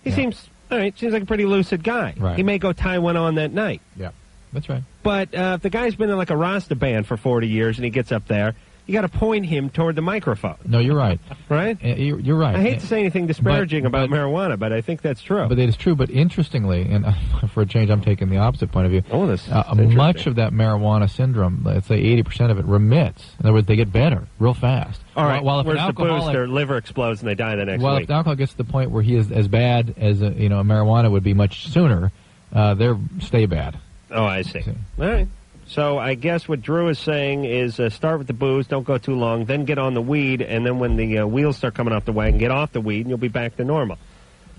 he seems like a pretty lucid guy.
Right.
He may go tie one on that night.
Yeah, that's right.
But if the guy's been in like a Rasta band for 40 years and he gets up there, you got to point him toward the microphone.
No, you're right.
Right?
You're right.
I hate to say anything disparaging about marijuana, but I think that's true.
But it is true. But interestingly, and for a change, I'm taking the opposite point of view.
Oh, this
much of that marijuana syndrome, let's say 80% of it, remits. In other words, they get better real fast.
All right.
While if
where's
an
the booze?
alcoholic,
Their liver explodes and they die the next
well,
week.
if the alcohol gets to the point where he is as bad as a marijuana would be much sooner, they stay bad.
Oh, I see. All right. So I guess what Drew is saying is start with the booze, don't go too long, then get on the weed, and then when the wheels start coming off the wagon, get off the weed, and you'll be back to normal.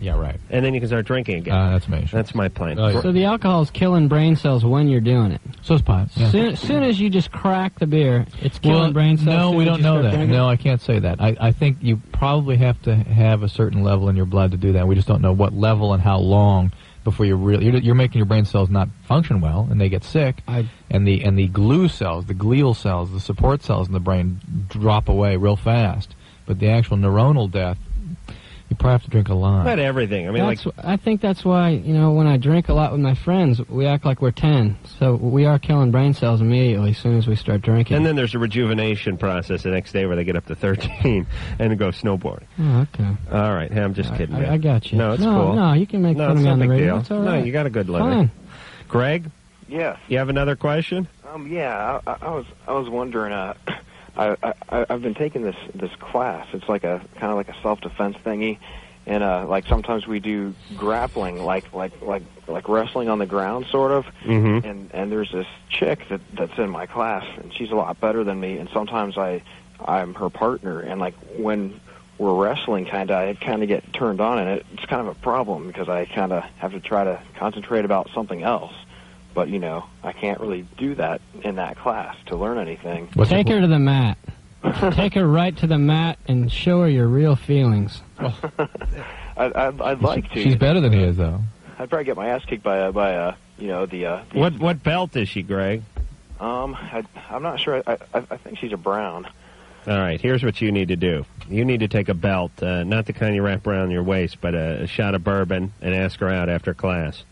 Yeah, right.
And then you can start drinking again.
That's amazing.
That's my plan.
So the alcohol is killing brain cells when you're doing it.
So is pot. Yeah.
Soon as you just crack the beer, it's killing brain cells.
No, we don't know that. No, I can't say that. I think you probably have to have a certain level in your blood to do that. We just don't know what level and how long before you're making your brain cells not function well, and they get sick, and the glue cells, the glial cells, the support cells in the brain drop away real fast. But the actual neuronal death, you probably have to drink a lot.
Not everything. I mean,
I think that's why, when I drink a lot with my friends, we act like we're 10. So we are killing brain cells immediately as soon as we start drinking.
And then there's a rejuvenation process the next day where they get up to 13 and go snowboarding.
Oh, okay.
All right. Hey, I'm just kidding.
I got you.
No, it's cool.
No, you can make fun of me on the radio. It's all right.
No, you got a good living.
Fine.
Greg?
Yes.
You have another question?
Yeah, I was wondering. I've been taking this class. It's like a kind of like a self-defense thingy, and like sometimes we do grappling, like wrestling on the ground, sort of.
Mm-hmm.
And there's this chick that's in my class, and she's a lot better than me. And sometimes I'm her partner, and like when we're wrestling, I kind of get turned on, and it's kind of a problem because I kind of have to try to concentrate about something else. But, I can't really do that in that class to learn anything.
Take her to the mat. Take her right to the mat and show her your real feelings.
I'd like to.
She's better than he is, though.
I'd probably get my ass kicked by
What belt is she, Greg?
I'm not sure. I think she's a brown.
All right, here's what you need to do. You need to take a belt, not the kind you wrap around your waist, but a shot of bourbon, and ask her out after class.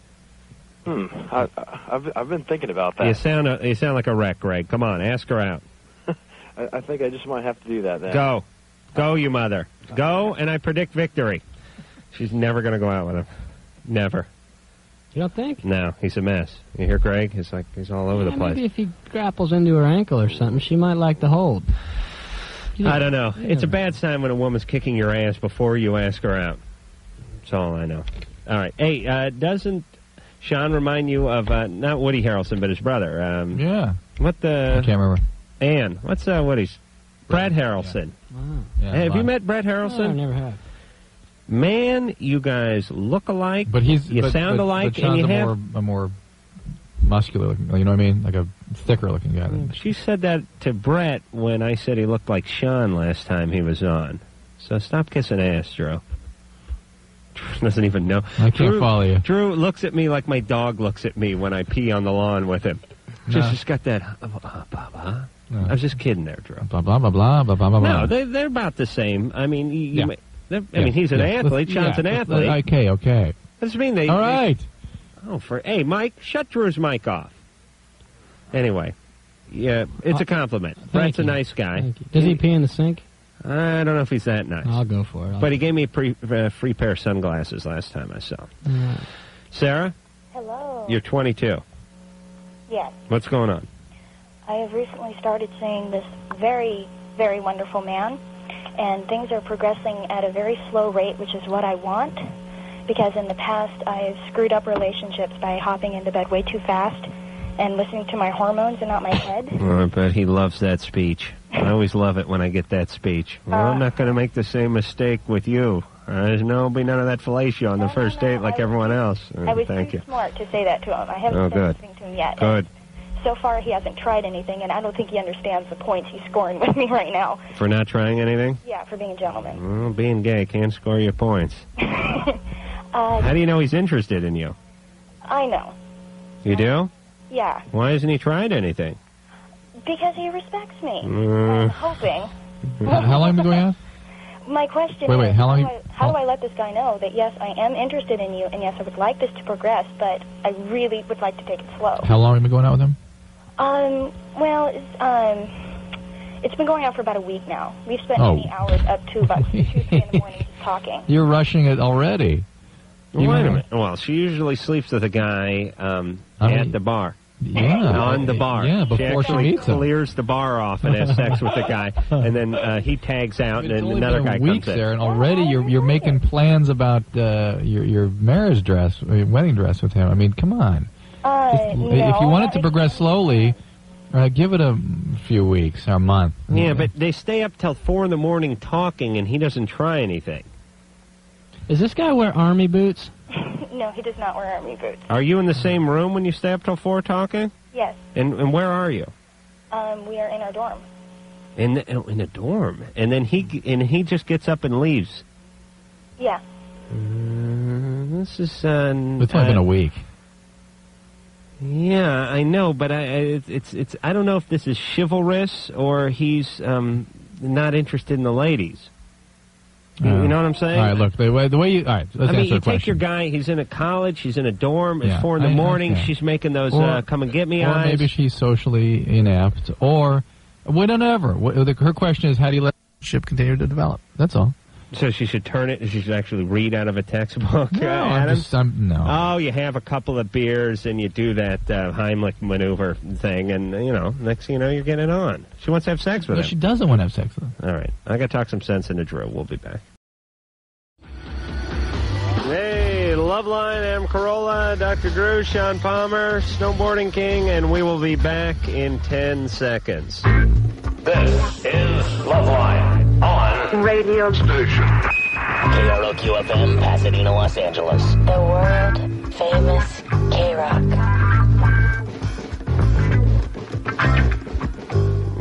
I've been thinking about that.
You sound like a wreck, Greg. Come on, ask her out.
I think I just might have to do that then.
Go, you mother. Go, and I predict victory. She's never going to go out with him. Never.
You don't think?
No, he's a mess. You hear Greg? He's all over the place.
Maybe if he grapples into her ankle or something, she might like the hold.
I don't know. It's a bad sign when a woman's kicking your ass before you ask her out. That's all I know. All right. Hey, doesn't Shaun remind you of, not Woody Harrelson, but his brother?
Yeah.
What the...
I can't remember.
Ann. What's Woody's? Brad Harrelson.
Wow.
Yeah,
Hey, have you met Brad Harrelson?
No, I never have.
Man, you guys look alike.
But
you sound alike,
but
and you
have a more muscular looking. You know what I mean? Like a thicker looking guy.
She said that to Brett when I said he looked like Shaun last time he was on. So stop kissing ass, Drew. Doesn't even know.
I can't follow you.
Drew looks at me like my dog looks at me when I pee on the lawn with him. Just got that.
No.
I was just kidding there, Drew.
Blah blah blah blah blah blah blah.
No, they're about the same. I mean, he's an athlete. Shaun's an athlete.
Okay.
Doesn't mean they.
All right.
Hey, Mike, shut Drew's mic off. Anyway, yeah, it's a compliment. Brett's a nice guy.
Does he pee in the sink?
I don't know if he's that nice.
I'll go for it.
But he gave me a free pair of sunglasses last time I saw him. Sarah?
Hello.
You're 22.
Yes.
What's going on?
I have recently started seeing this very, very wonderful man, and things are progressing at a very slow rate, which is what I want, because in the past I've screwed up relationships by hopping into bed way too fast and listening to my hormones and not my head.
Oh, I bet he loves that speech. I always love it when I get that speech. Well, I'm not going to make the same mistake with you. There's none of that fellatio on the first date like everyone else.
I was
Thank
too
you.
smart to say that to him. I haven't said anything to him yet.
Good.
so far he hasn't tried anything, and I don't think he understands the points he's scoring with me right now.
For not trying anything?
Yeah, for being a gentleman.
Well, being gay can't score you points. How do you know he's interested in you?
I know.
You do?
Yeah,
Why hasn't he tried anything?
because he respects me. I'm hoping.
How long have you been going out?
My question
Wait,
is,
how long?
how do I let this guy know that, yes, I am interested in you, and yes, I would like this to progress, but I really would like to take it slow.
How long have you been going out with him?
Well, it's been going on for about a week now. We've spent many hours up to about 2, 3 in the morning just talking.
You're rushing it already.
Wait a minute. Well, she usually sleeps with a guy at the bar.
Yeah.
On the bar.
Yeah, before she meets him.
Clears the bar off and has sex with the guy, and then he tags out, and then another guy
weeks
comes in.
there, and already you're making plans about your marriage dress, or your wedding dress with him. I mean, come on. If you want it to progress slowly, give it a few weeks or a month.
Yeah, but they stay up till 4 in the morning talking, and he doesn't try anything.
Does this guy wear army boots?
No, he does not wear army boots.
Are you in the same room when you stay up till 4 talking?
Yes.
And where are you?
We are in our dorm.
In a dorm, and then he just gets up and leaves.
Yeah.
This is
It's only been a week.
Yeah, I know, but it's I don't know if this is chivalrous or he's not interested in the ladies. You know what I'm saying?
All right, look, the way you... All right, let's answer
you
the question.
take your guy, he's in a college, he's in a dorm, it's
Yeah,
4 in the morning,
okay.
she's making those come and get me
or
eyes.
maybe she's socially inept, or whatever. Her question is, how do you let the ship continue to develop? That's all.
So she should turn it, she should actually read out of a textbook,
No,
Adam?
no.
Oh, you have a couple of beers and you do that Heimlich maneuver thing, and, next thing you know, you're getting it on. She wants to have sex with
No,
him.
she doesn't want to have sex with him.
All right. I got to talk some sense into Drew. We'll be back. Hey, Loveline, Adam Carolla, Dr. Drew, Shaun Palmer, Snowboarding King, and we will be back in 10 seconds.
This is Loveline on radio station.
Carolla QFM, Pasadena, Los Angeles.
The world famous K-Rock.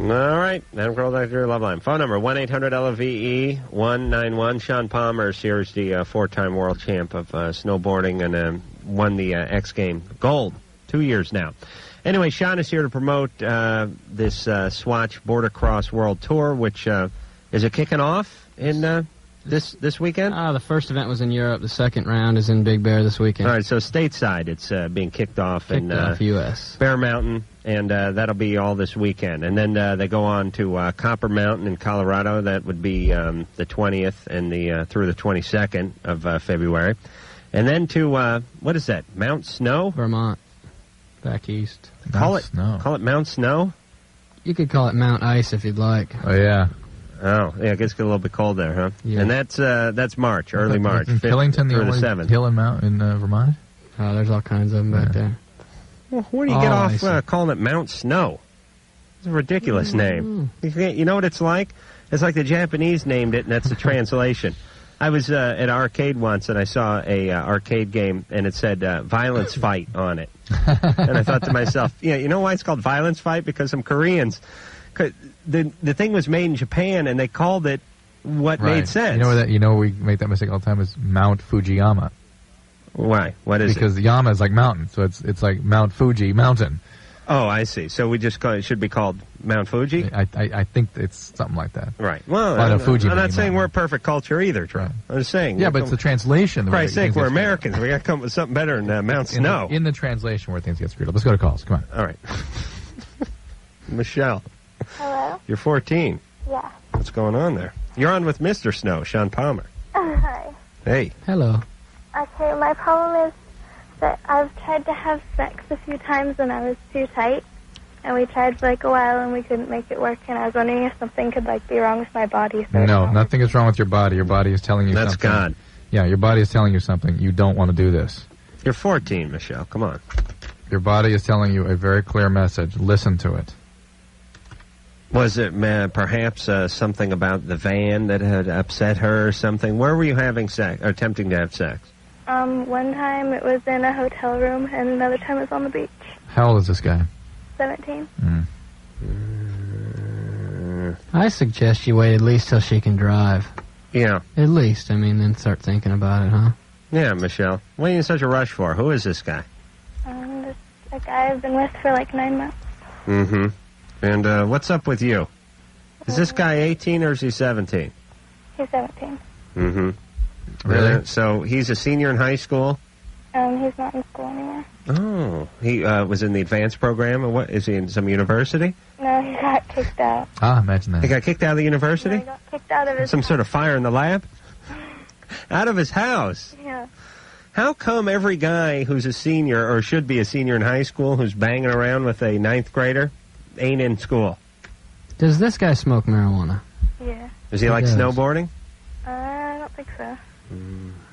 All right. Adam Carolla, Dr. Drew, Loveline. Phone number, 1-800-LOVE-191. Shaun Palmer is here as the four-time world champ of snowboarding and won the X Game gold 2 years now. Anyway, Shaun is here to promote this Swatch Border Cross World Tour, which is it kicking off in this weekend?
The first event was in Europe. The second round is in Big Bear this weekend.
All right, so stateside, it's being kicked off in
U.S.
Bear Mountain, and that'll be all this weekend. And then they go on to Copper Mountain in Colorado. That would be the 20th and through the 22nd of February. And then to, what is that, Mount Snow?
Vermont. Back east.
Call it Mount Snow?
You could call it Mount Ice if you'd like.
Oh, yeah.
Oh, yeah, it gets a little bit cold there, huh?
Yeah.
And that's March, early March.
In Killington, the
only
7th. Hill and Mount in Vermont?
Oh, there's all kinds of them back there.
Well, where do you get off calling it Mount Snow? It's a ridiculous name. You know what it's like? It's like the Japanese named it, and that's the translation. I was at an arcade once, and I saw a arcade game, and it said Violence Fight on it. And I thought to myself, you know why it's called Violence Fight? Because some Koreans... The thing was made in Japan, and they called it what made sense.
You know we make that mistake all the time is Mount Fujiyama.
Why? What is
because Yama is like mountain, so it's like Mount Fuji mountain.
Oh, I see. So we just it should be called Mount Fuji?
I think it's something like that.
Right. Well,
I'm
not saying we're a perfect culture either, Troy. Right. I'm just saying.
Yeah, but it's the translation.
For Christ's sake, we're Americans. We got to come up with something better than Mount Snow.
In the translation where things get screwed up. Let's go to calls. Come on.
All right. Michelle.
Hello?
You're 14.
Yeah.
What's going on there? You're on with Mr. Snow, Shaun Palmer.
Hi.
Hey.
Hello.
Okay, my problem is that I've tried to have sex a few times and I was too tight. And we tried for like a while and we couldn't make it work. And I was wondering if something could like be wrong with my body. So
no, nothing is wrong with your body. Your body is telling you something.
That's God.
Yeah, your body is telling you something. You don't want to do this.
You're 14, Michelle. Come on.
Your body is telling you a very clear message. Listen to it.
Was it perhaps something about the van that had upset her or something? Where were you having sex, or attempting to have sex?
one time it was in a hotel room and another time it was on the beach.
How old is this guy?
17.
I suggest you wait at least till she can drive.
Yeah.
At least, I mean, then start thinking about it, huh?
Yeah, Michelle. What are you in such a rush for? Who is this guy?
This a guy I've been with for like 9 months.
Mm-hmm. And what's up with you? Is this guy 18 or is he 17?
He's 17.
Mm-hmm.
Really?
So he's a senior in high school?
He's not in school anymore.
Oh. He was in the advanced program? Or what? Is he in some university?
No, he got kicked out.
Ah, imagine that.
He got kicked out of the university?
He got kicked out of his
Some sort of fire in the lab? Out of his house?
Yeah.
How come every guy who's a senior or should be a senior in high school who's banging around with a 9th grader ain't in school?
Does this guy smoke marijuana?
Yeah.
Does he like
does.
snowboarding?
I don't think so.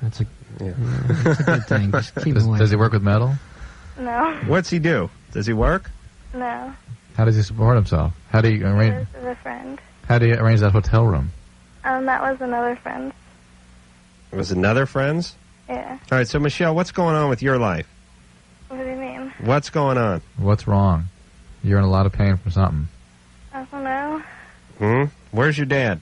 That's a,
Yeah.
that's a good thing. Just keep him away.
Does he work with metal?
No.
What's he do? Does he work?
No.
How does he support himself? How do you arrange?
This is a friend.
How do you arrange that hotel room?
That was another friend.
It was another friend's?
Yeah.
All right, so Michelle, what's going on with your life?
What do you mean?
What's going on?
What's wrong? You're in a lot of pain from something.
I don't know.
Where's your dad?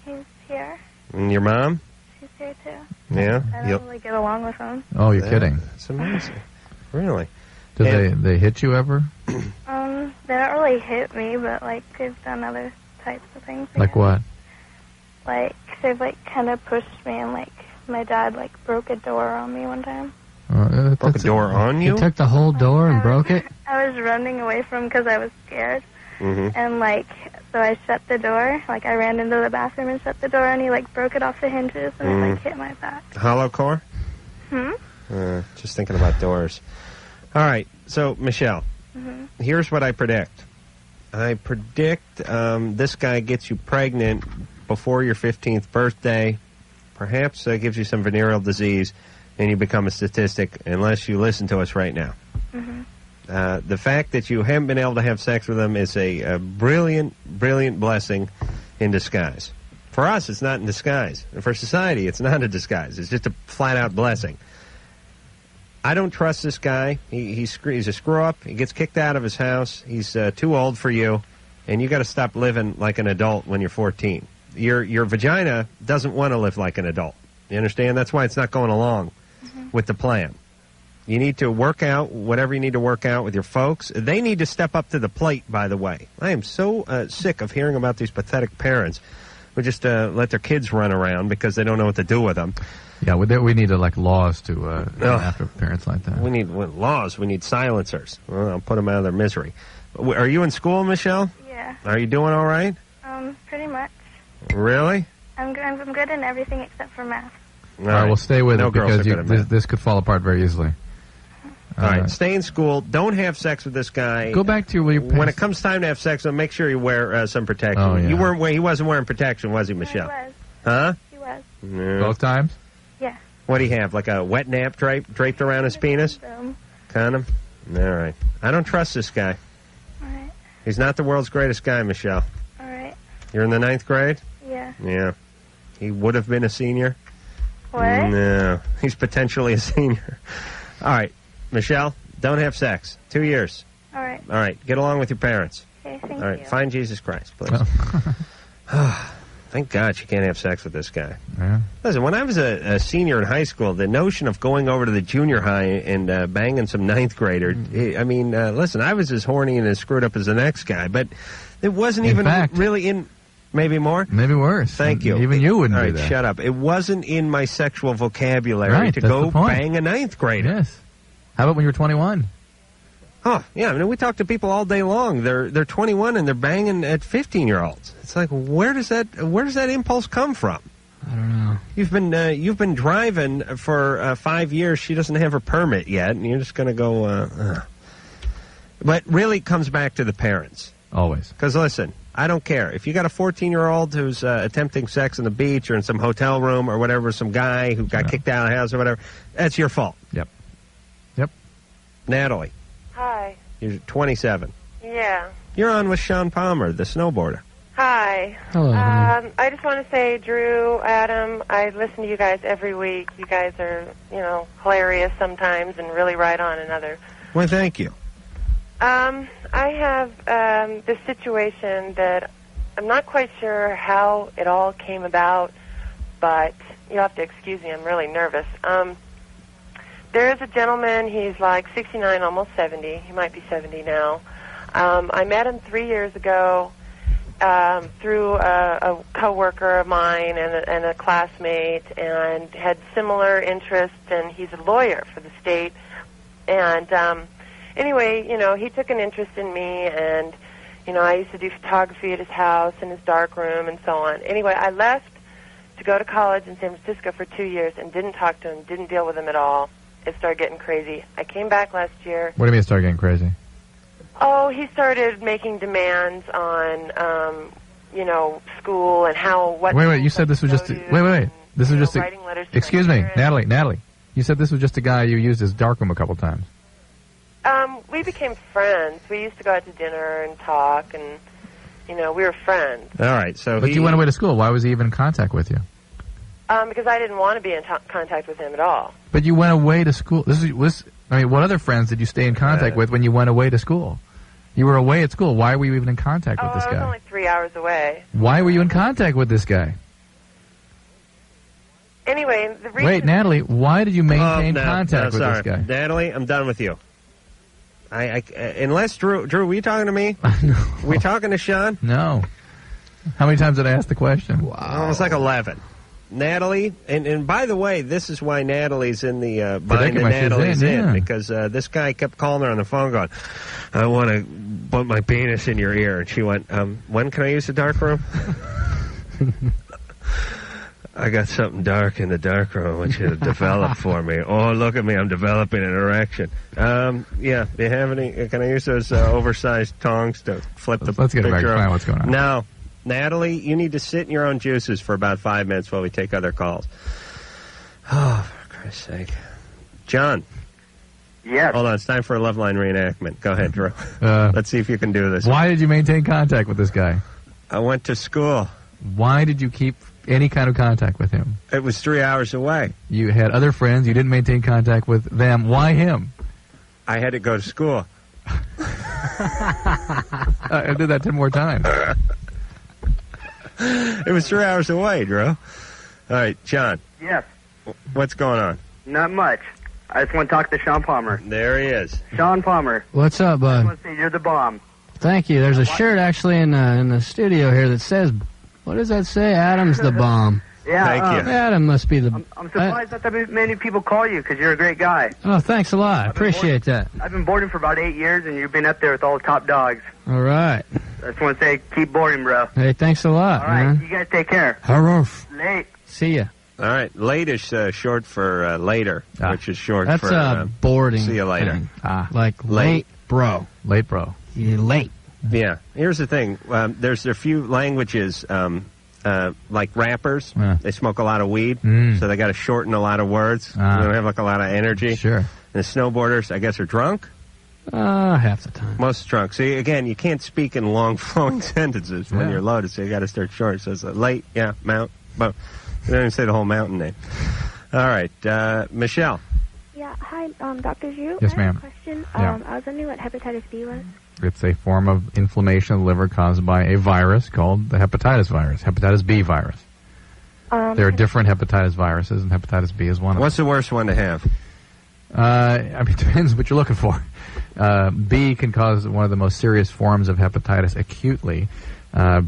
He's here.
And your mom?
She's here too.
Yeah?
I don't really get along with him.
Oh, you're kidding.
That's amazing. Really?
Do they hit you ever?
They don't really hit me, but like they've done other types of things.
Like what?
Like they've like kind of pushed me, and like my dad like broke a door on me one time.
Broke a door on you?
He took the whole door and broke it?
I was running away from him because I was scared.
Mm-hmm.
And like, so I shut the door. Like I ran into the bathroom and shut the door, and he like broke it off the hinges, and it like hit my back.
Hollow core? Just thinking about doors. All right, so Michelle, here's what I predict. I predict this guy gets you pregnant before your 15th birthday, perhaps gives you some venereal disease, and you become a statistic unless you listen to us right now. The fact that you haven't been able to have sex with him is a brilliant, brilliant blessing in disguise. For us, it's not in disguise. And for society, it's not a disguise. It's just a flat-out blessing. I don't trust this guy. He's a screw-up. He gets kicked out of his house. He's too old for you, and you got to stop living like an adult when you're 14. Your vagina doesn't want to live like an adult. You understand? That's why it's not going along with the plan. You need to work out whatever you need to work out with your folks. They need to step up to the plate, by the way. I am so sick of hearing about these pathetic parents who just let their kids run around because they don't know what to do with them.
Yeah, we need laws to after parents like that.
We need laws. We need silencers. Well, I'll put them out of their misery. Are you in school, Michelle?
Yeah.
Are you doing all right?
Pretty much.
Really?
I'm good in everything except for math.
All right, well, stay with
No
it
girls
because
are good at math.
this could fall apart very easily.
All right, stay in school. Don't have sex with this guy.
Go back to your
when it comes time to have sex with him, make sure you wear some protection.
Oh, yeah.
You weren't. He wasn't wearing protection, was he, Michelle?
He was.
Huh?
He was.
No.
Both times?
Yeah.
What do you have? Like a wet nap draped around his penis? Condom? All right. I don't trust this guy.
All right.
He's not the world's greatest guy, Michelle.
All right.
You're in the 9th grade?
Yeah.
Yeah. He would have been a senior.
What?
No. He's potentially a senior. All right. Michelle, don't have sex. 2 years.
All right.
All right. Get along with your parents.
Okay, thank
All right.
you.
Find Jesus Christ, please. Thank God she can't have sex with this guy.
Yeah.
Listen, when I was a senior in high school, the notion of going over to the junior high and banging some 9th grader, I mean, listen, I was as horny and as screwed up as the next guy, but it wasn't even really in... Maybe more?
Maybe worse.
Thank you.
Even you wouldn't
All
do
right,
that.
shut up. It wasn't in my sexual vocabulary
Right,
to
that's
go
the point.
bang a 9th grader.
Yes. How about when you were 21?
Oh, yeah. I mean, we talk to people all day long. They're 21 and they're banging at 15-year-olds. It's like, where does that impulse come from?
I don't know.
You've been driving for 5 years. She doesn't have her permit yet, and you're just going to go. But really, it comes back to the parents.
Always.
Because listen, I don't care if you got a 14-year-old who's attempting sex on the beach or in some hotel room or whatever, some guy who got kicked out of the house or whatever. That's your fault.
Yep.
Natalie.
Hi.
You're 27.
Yeah.
You're on with Shaun Palmer, the snowboarder.
Hi.
Hello.
I just want to say, Drew, Adam, I listen to you guys every week. You guys are, hilarious sometimes and really right on another.
Well, thank you.
I have this situation that I'm not quite sure how it all came about, but you'll have to excuse me, I'm really nervous. There is a gentleman, he's like 69, almost 70. He might be 70 now. I met him 3 years ago through a coworker of mine and a classmate, and had similar interests, and he's a lawyer for the state. And anyway, you know, he took an interest in me, and, you know, I used to do photography at his house and his dark room and so on. Anyway, I left to go to college in San Francisco for 2 years and didn't talk to him, didn't deal with him at all. It started getting crazy. I came back last year.
What do you mean it started getting crazy?
Oh, he started making demands on, you know, school and how, what...
Wait, you said this was just... Wait. This was just...
writing letters to
Excuse me, Natalie. You said this was just a guy you used as darkroom a couple times.
We became friends. We used to go out to dinner and talk, and, you know, we were friends.
All right, so
But you went away to school. Why was he even in contact with you?
Because I didn't want to be in contact with him at all.
But you went away to school. I mean, what other friends did you stay in contact with when you went away to school? You were away at school. Why were you even in contact with this
I
guy?
was only 3 hours away.
Why were you in contact with this guy?
Anyway, the reason...
Wait, Natalie, why did you maintain contact with this guy?
Natalie, I'm done with you. Unless Drew, were you talking to me?
No.
Were you talking to Shaun?
No. How many times did I ask the question?
Wow. It was like 11. Natalie, and by the way, this is why Natalie's in the bind that Natalie's in, because this guy kept calling her on the phone going, I want to put my penis in your ear. And she went, when can I use the dark room? I got something dark in the dark room I want you to develop for me. Oh, look at me, I'm developing an erection. Yeah, do you have any, can I use those oversized tongs to flip the
Let's get back
picture
to find what's going on.
No. Natalie, you need to sit in your own juices for about 5 minutes while we take other calls. Oh, for Christ's sake. John.
Yes.
Hold on, it's time for a Loveline reenactment. Go ahead, Drew. Let's see if you can do this.
Why did you maintain contact with this guy?
I went to school.
Why did you keep any kind of contact with him?
It was 3 hours away.
You had other friends. You didn't maintain contact with them. Why him?
I had to go to school.
I did that 10 more times.
It was 3 hours away, Drew. All right, John.
Yes.
What's going on?
Not much. I just want to talk to Shaun Palmer.
There he is.
Shaun Palmer.
What's up,
I
bud?
want to say you're the bomb.
Thank you. There's a shirt actually in the studio here that says, what does that say? Adam's the bomb.
Yeah.
Thank you.
Adam must be the...
I'm surprised that many people call you because you're a great guy.
Oh, thanks a lot. I appreciate that.
I've been boarding for about 8 years, and you've been up there with all the top dogs.
All right.
I just want to say, keep boarding, bro.
Hey, thanks a lot,
All right,
man.
you guys take care.
Haroof.
Late.
See ya.
All right, late is short for later, which is short
That's
for...
boarding.
See you later.
Thing. Like late, bro.
Late, bro.
You're late.
Yeah. Here's the thing. There's a few languages, like rappers. They smoke a lot of weed, so they got to shorten a lot of words. They don't have like a lot of energy.
Sure.
And the snowboarders, I guess, are drunk.
Half the time.
Most drunk. So again, you can't speak in long flowing sentences when you're loaded. So you got to start short. So it's late. Yeah. Mount. But they don't even say the whole mountain name. All right, Michelle.
Yeah, hi, Dr. Zhu.
Yes,
I have
ma'am.
a question.
Yeah.
I was wondering what hepatitis B was.
It's a form of inflammation of the liver caused by a virus called the hepatitis virus, hepatitis B virus. There are different hepatitis viruses, and hepatitis B is one of them.
What's the worst one to have?
I mean, it depends what you're looking for. B can cause one of the most serious forms of hepatitis acutely.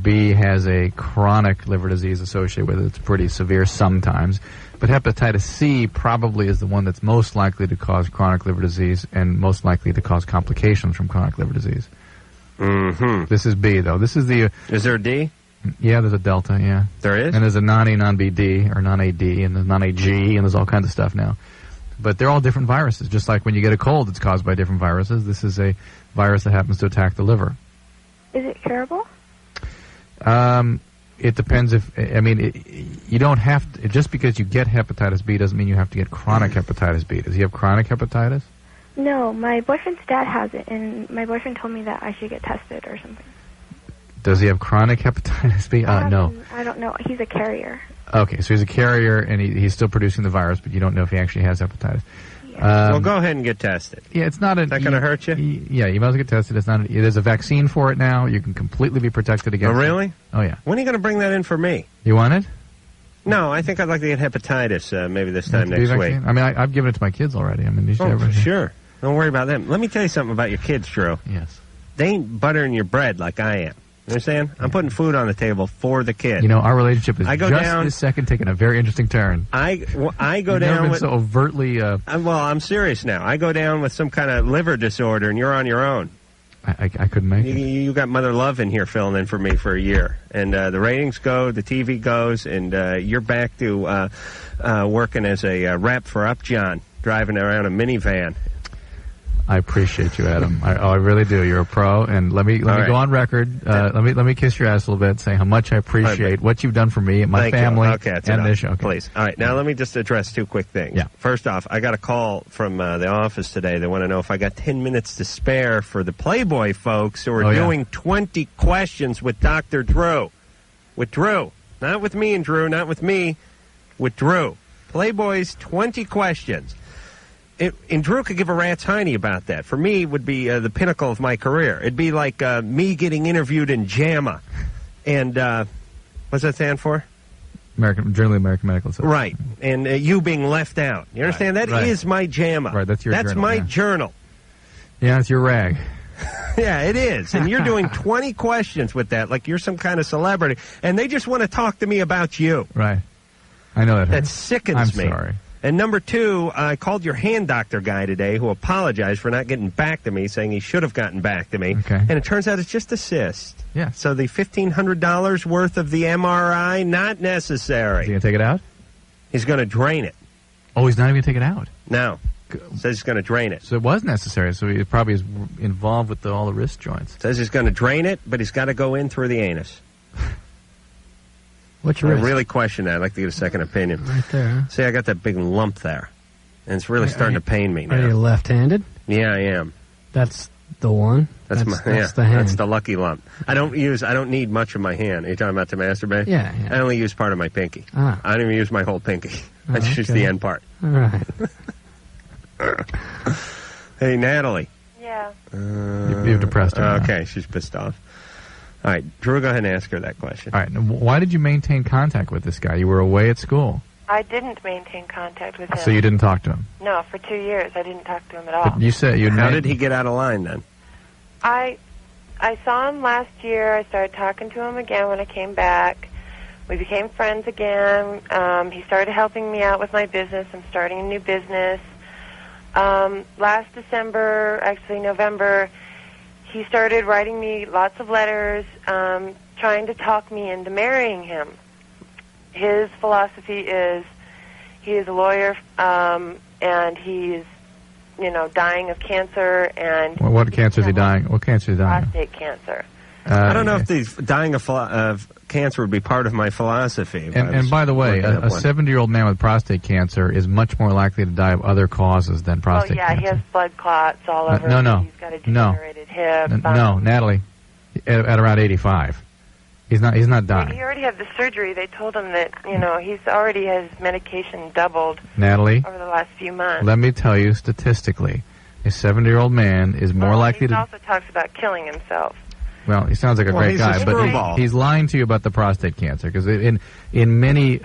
B has a chronic liver disease associated with it. It's pretty severe sometimes. But hepatitis C probably is the one that's most likely to cause chronic liver disease and most likely to cause complications from chronic liver disease.
Mm-hmm.
This is B, though. This is the...
Is there a D?
Yeah, there's a delta, yeah.
There is?
And there's a non-A, non-BD, or non-AD, and there's non-AG, and there's all kinds of stuff now. But they're all different viruses. Just like when you get a cold, it's caused by different viruses. This is a virus that happens to attack the liver.
Is it curable?
It depends if, I mean, you don't have to, just because you get hepatitis B doesn't mean you have to get chronic hepatitis B. Does he have chronic hepatitis?
No, my boyfriend's dad has it, and my boyfriend told me that I should get tested or something.
Does he have chronic hepatitis B? No.
I don't know. He's a carrier.
Okay, so he's a carrier, and he's still producing the virus, but you don't know if he actually has hepatitis.
Well, go ahead and get tested.
Yeah, it's not
Is that going to hurt you?
Yeah, you might as well get tested. There's a vaccine for it now. You can completely be protected against
Oh, really?
it. Oh, yeah.
When are you going to bring that in for me?
You want it?
No, I think I'd like to get hepatitis maybe this time next week.
I mean, I've given it to my kids already. I mean, these
sure. Don't worry about them. Let me tell you something about your kids, Drew.
Yes.
They ain't buttering your bread like I am. You understand? I'm putting food on the table for the kid.
You know, our relationship is
down,
this second taking a very interesting turn.
I go
You've
down
never been
with
so overtly.
well, I'm serious now. I go down with some kind of liver disorder, and you're on your own.
I couldn't make it.
You got Mother Love in here filling in for me for a year, and the ratings go, the TV goes, and you're back to working as a rep for Upjohn, driving around a minivan.
I appreciate you, Adam. I really do. You're a pro, and let me go on record. Let me kiss your ass a little bit, saying how much I appreciate what you've done for me and my family and this show. Okay.
Please. All right, now let me just address two quick things.
Yeah.
First off, I got a call from the office today. They want to know if I got 10 minutes to spare for the Playboy folks who are doing 20 questions with Dr. Drew. With Drew. Not with me and Drew, not with me, with Drew. Playboy's 20 questions. And Drew could give a rat's hiney about that. For me, it would be the pinnacle of my career. It'd be like me getting interviewed in JAMA. And what's that stand for?
Journal of American Medical Association.
Right. And you being left out. You understand? That is my JAMA.
Right, that's your journal.
That's my journal.
Yeah, it's your rag.
Yeah, it is. And you're doing 20 questions with that, like you're some kind of celebrity. And they just want to talk to me about you.
Right. I know that.
That sickens me.
I'm sorry.
And number two, I called your hand doctor guy today who apologized for not getting back to me, saying he should have gotten back to me.
Okay.
And it turns out it's just a cyst.
Yeah.
So the $1,500 worth of the MRI, not necessary.
Is he going to take it out?
He's going to drain it.
Oh, he's not even going to take it out?
No. Says he's going to drain it.
So it was necessary. So he probably is involved with all the wrist joints.
Says he's going to drain it, but he's got to go in through the anus.
What's your
I
wrist?
really question that. I'd like to get a second opinion.
Right there, huh?
See, I got that big lump there. And it's really starting to pain me now.
Are you left-handed?
Yeah, I am.
That's the one? That's the hand.
That's the lucky lump. I don't need much of my hand. Are you talking about to masturbate?
Yeah.
I only use part of my pinky.
Ah.
I don't even use my whole pinky. I just use the end part.
All right.
Hey, Natalie.
Yeah.
You've depressed her.
Okay, she's pissed off. All right, Drew, go ahead and ask her that question.
All right, now, why did you maintain contact with this guy? You were away at school.
I didn't maintain contact with him.
So you didn't talk to him?
No, for 2 years I didn't talk to him at all.
But you said you.
How did he get out of line then?
I saw him last year. I started talking to him again when I came back. We became friends again. He started helping me out with my business. I'm starting a new business. Last December, actually November, he started writing me lots of letters, trying to talk me into marrying him. His philosophy is he is a lawyer, and he's, dying of cancer. And
what cancer is he dying? What cancer is he dying?
Prostate cancer.
I don't know if the dying of cancer would be part of my philosophy.
And by the way, a 70-year-old man with prostate cancer is much more likely to die of other causes than prostate cancer.
He has blood clots all over.
No.
He's got a degenerated hip.
No, Natalie, at around 85. He's not dying.
He already had the surgery. They told him that, he's already his medication doubled
Natalie,
over the last few months.
Let me tell you statistically, a 70-year-old man is more likely
he
to...
also talks about killing himself.
Well, he sounds like a great guy, but he's lying to you about the prostate cancer, because in many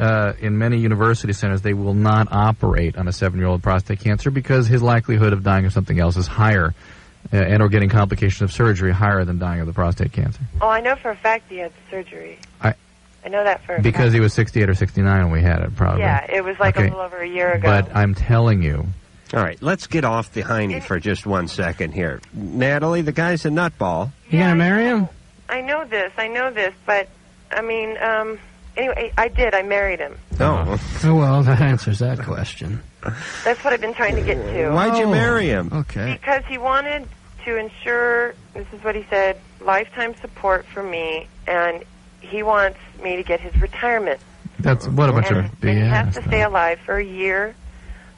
university centers they will not operate on a 7-year-old prostate cancer because his likelihood of dying of something else is higher, and or getting complications of surgery higher than dying of the prostate cancer.
Oh, I know for a fact he had surgery. I know that for a fact.
Because he was 68 or 69 when we had it, probably.
Yeah, it was like a little over a year ago.
But I'm telling you.
All right, let's get off the hiney for just 1 second here. Natalie, the guy's a nutball.
You gonna marry him?
I know this, but, anyway, I did. I married him.
Oh.
Well, that answers that question.
That's what I've been trying to get to.
Why'd you marry him?
Okay.
Because he wanted to ensure, this is what he said, lifetime support for me, and he wants me to get his retirement.
That's what a bunch of BS.
And he has to stay alive for a year.